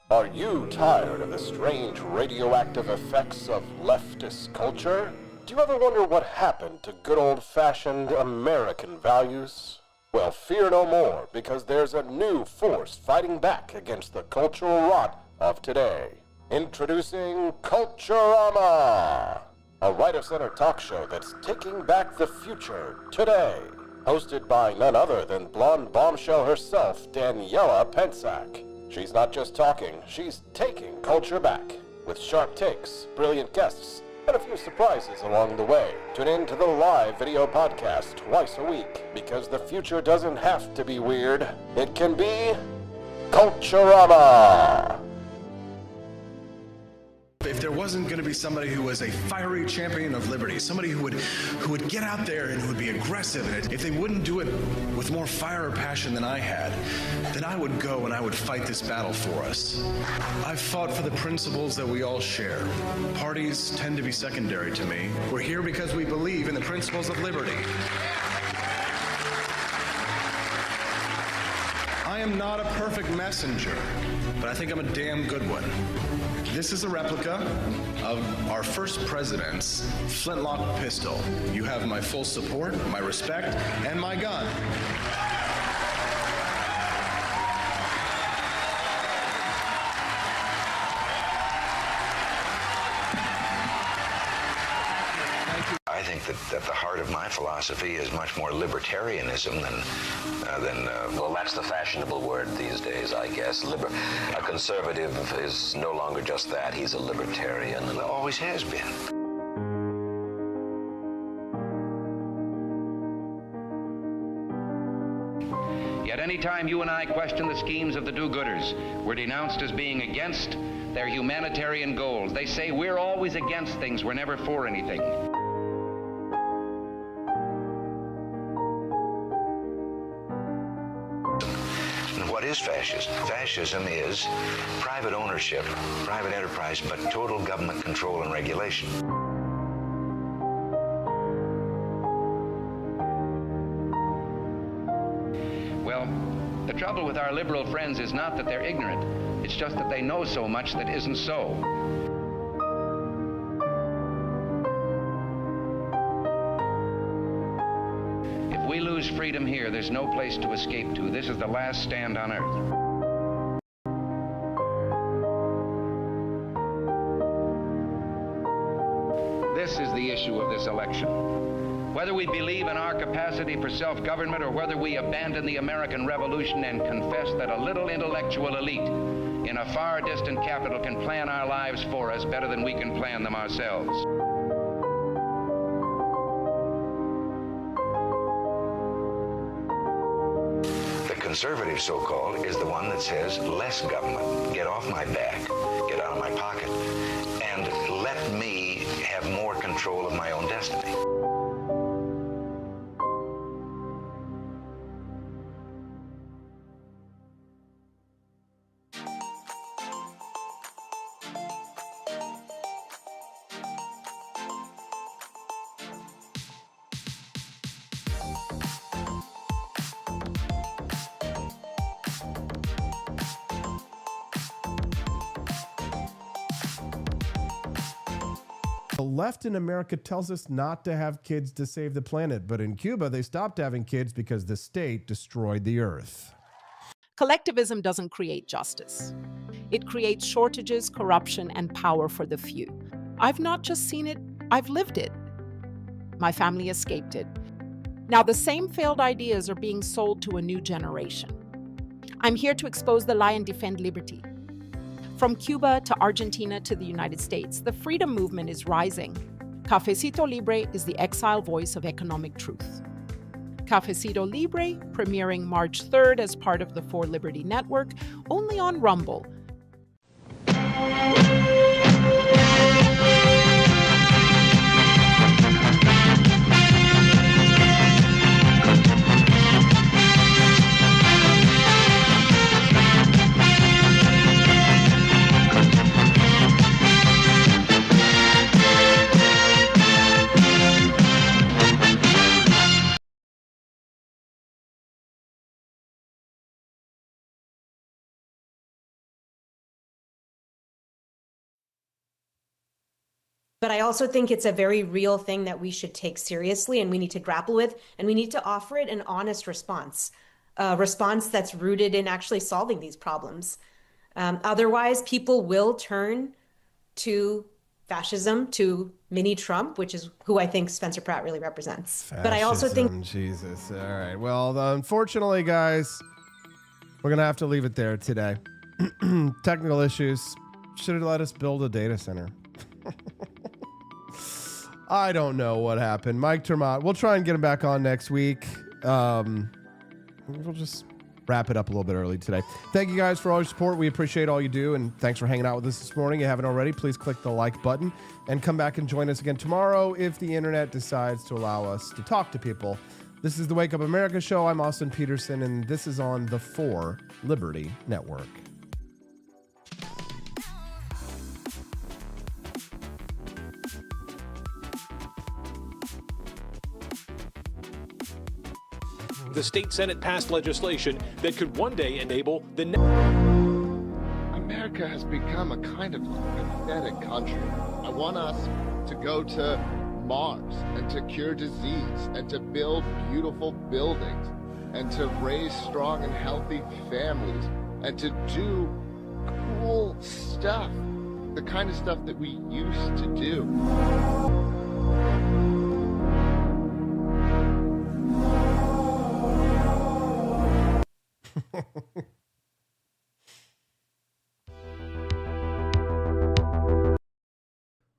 Are you tired of the strange radioactive effects of leftist culture? Do you ever wonder what happened to good old-fashioned American values? Well, fear no more, because there's a new force fighting back against the cultural rot of today. Introducing Culturama, a right-of-center talk show that's taking back the future today. Hosted by none other than blonde bombshell herself, Daniela Pensack. She's not just talking, she's taking culture back. With sharp takes, brilliant guests, and a few surprises along the way. Tune in to the live video podcast twice a week, because the future doesn't have to be weird. It can be Culturama. If there wasn't going to be somebody who was a fiery champion of liberty, somebody who would get out there and who would be aggressive, and if they wouldn't do it with more fire or passion than I had, then I would go and I would fight this battle for us. I've fought for the principles that we all share. Parties tend to be secondary to me. We're here because we believe in the principles of liberty. I am not a perfect messenger, but I think I'm a damn good one. This is a replica of our first president's flintlock pistol. You have my full support, my respect, and my gun. I think that the heart of my philosophy is much more libertarianism than well, that's the fashionable word these days, I guess. A conservative is no longer just that. He's a libertarian and always has been. Yet any any time you and I question the schemes of the do-gooders, we're denounced as being against their humanitarian goals. They say we're always against things, we're never for anything. And what is fascism? Fascism is private ownership, private enterprise, but total government control and regulation. Well, the trouble with our liberal friends is not that they're ignorant. It's just that they know so much that isn't so. If we lose freedom here, there's no place to escape to. This is the last stand on earth. This is the issue of this election. Whether we believe in our capacity for self-government or whether we abandon the American Revolution and confess that a little intellectual elite in a far distant capital can plan our lives for us better than we can plan them ourselves. The conservative, so-called, is the one that says less government, get off my back, get out of my pocket, and let me have more control of my own destiny. The left in America tells us not to have kids to save the planet, but in Cuba, they stopped having kids because the state destroyed the earth. Collectivism doesn't create justice. It creates shortages, corruption, and power for the few. I've not just seen it, I've lived it. My family escaped it. Now the same failed ideas are being sold to a new generation. I'm here to expose the lie and defend liberty. From Cuba to Argentina to the United States, the freedom movement is rising. Cafecito Libre is the exile voice of economic truth. Cafecito Libre, premiering March 3rd as part of the For Liberty Network, only on Rumble. But I also think it's a very real thing that we should take seriously and we need to grapple with, and we need to offer it an honest response, a response that's rooted in actually solving these problems. Otherwise, people will turn to fascism, to mini Trump, which is who I think Spencer Pratt really represents. Fascism, but I also think... Jesus. All right. Well, unfortunately, guys, we're going to have to leave it there today. Technical issues. Should have let us build a data center. I don't know what happened. Mike Ter Maat. We'll try and get him back on next week. We'll just wrap it up a little bit early today. Thank you guys for all your support. We appreciate all you do, and thanks for hanging out with us this morning. If you haven't already, please click the like button and come back and join us again tomorrow if the internet decides to allow us to talk to people. This is the Wake Up America Show. I'm Austin Peterson, and this is on the For Liberty Network. The state Senate passed legislation that could one day enable the... America has become a kind of pathetic country. I want us to go to Mars and to cure disease and to build beautiful buildings and to raise strong and healthy families and to do cool stuff, the kind of stuff that we used to do.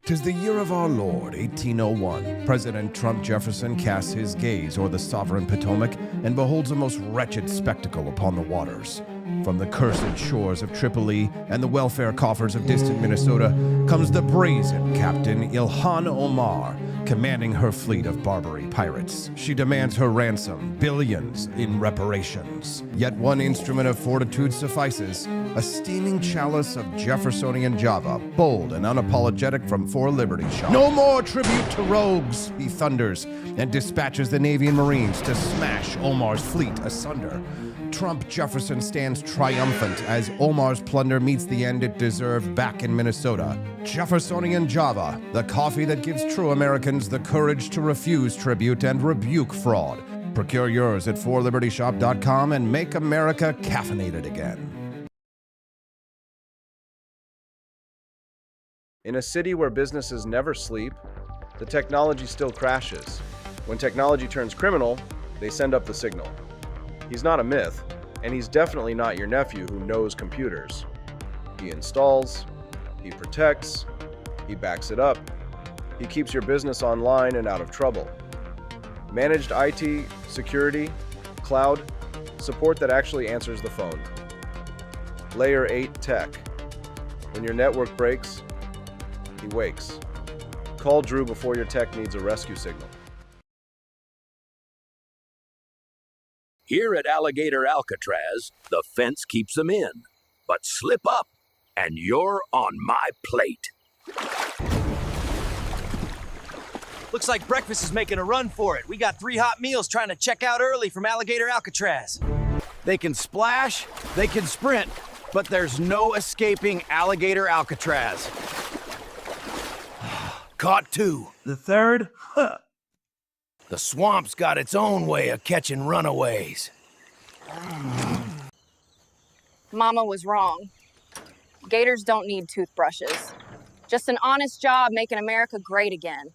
'Tis the year of our Lord, 1801. President Trump Jefferson casts his gaze o'er the sovereign Potomac and beholds a most wretched spectacle upon the waters. From the cursed shores of Tripoli and the welfare coffers of distant Minnesota comes the brazen Captain Ilhan Omar, commanding her fleet of Barbary pirates. She demands her ransom, billions in reparations. Yet one instrument of fortitude suffices, a steaming chalice of Jeffersonian Java, bold and unapologetic from 4 Liberty Shop. No more tribute to rogues, he thunders, and dispatches the Navy and Marines to smash Omar's fleet asunder. Trump Jefferson stands triumphant as Omar's plunder meets the end it deserved back in Minnesota. Jeffersonian Java, the coffee that gives true Americans the courage to refuse tribute and rebuke fraud. Procure yours at 4libertyshop.com and make America caffeinated again. In a city where businesses never sleep, the technology still crashes. When technology turns criminal, they send up the signal. He's not a myth, and he's definitely not your nephew who knows computers. He installs, he protects, he backs it up, he keeps your business online and out of trouble. Managed IT, security, cloud, support that actually answers the phone. Layer 8 tech. When your network breaks, he wakes. Call Drew before your tech needs a rescue signal. Here at Alligator Alcatraz, the fence keeps them in. But slip up, and you're on my plate. Looks like breakfast is making a run for it. We got 3 hot meals trying to check out early from Alligator Alcatraz. They can splash, they can sprint, but there's no escaping Alligator Alcatraz. Caught 2. The third? Huh. The swamp's got its own way of catching runaways. Mama was wrong. Gators don't need toothbrushes. Just an honest job making America great again.